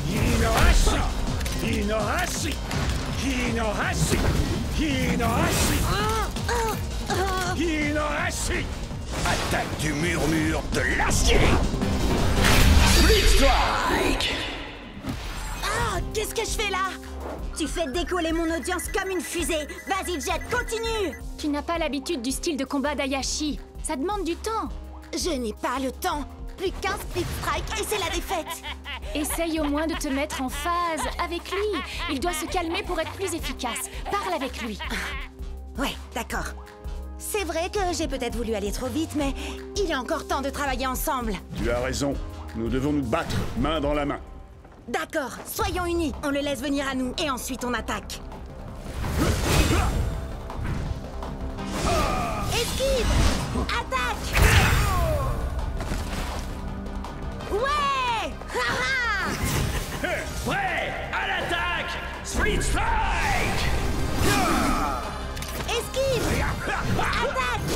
Hinohashi! Hinohashi! Hinohashi! Hinohashi! Hinohashi! Attaque du murmure de l'acier. Split Strike! Ah, qu'est-ce que je fais là? Tu fais décoller mon audience comme une fusée. Vas-y, Jet, continue! Tu n'as pas l'habitude du style de combat d'Hayashi. Ça demande du temps. Je n'ai pas le temps. Plus qu'un Split Strike et c'est la défaite. Essaye au moins de te mettre en phase avec lui. Il doit se calmer pour être plus efficace. Parle avec lui. Ouais, d'accord. C'est vrai que j'ai peut-être voulu aller trop vite, mais il est encore temps de travailler ensemble. Tu as raison. Nous devons nous battre, main dans la main. D'accord, soyons unis. On le laisse venir à nous et ensuite on attaque. Esquive! Attaque! Ouais! Prêt à l'attaque! Split Strike! Esquive! Attaque!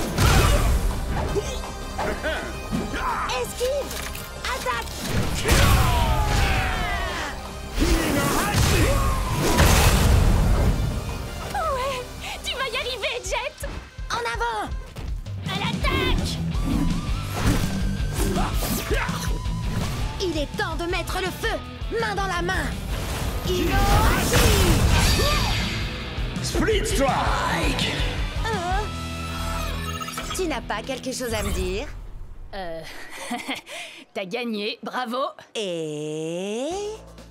Esquive! Attaque! Ouais! Tu vas y arriver, Jet! En avant! À l'attaque! Il est temps de mettre le feu! Main dans la main! Hinohashi! Split Strike! Tu n'as pas quelque chose à me dire? T'as gagné, bravo! Et...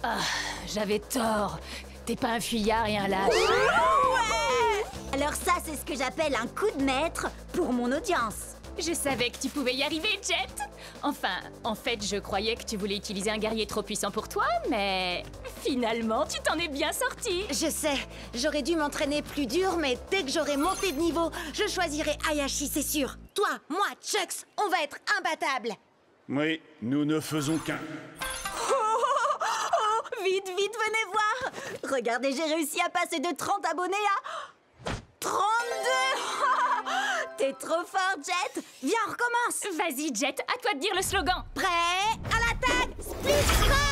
Ah, j'avais tort. T'es pas un fuyard et un lâche. Ouais! Alors ça, c'est ce que j'appelle un coup de maître pour mon audience. Je savais que tu pouvais y arriver, Jet. Enfin, en fait, je croyais que tu voulais utiliser un guerrier trop puissant pour toi, mais finalement, tu t'en es bien sorti. Je sais, j'aurais dû m'entraîner plus dur, mais dès que j'aurai monté de niveau, je choisirai Hayashi, c'est sûr. Toi, moi, Chucks, on va être imbattables. Oui, nous ne faisons qu'un. Vite, vite, venez voir! Regardez, j'ai réussi à passer de 30 abonnés à 32! T'es trop fort, Jet! Viens, on recommence! Vas-y, Jet, à toi de dire le slogan. Prêt à l'attaque! Split Strike!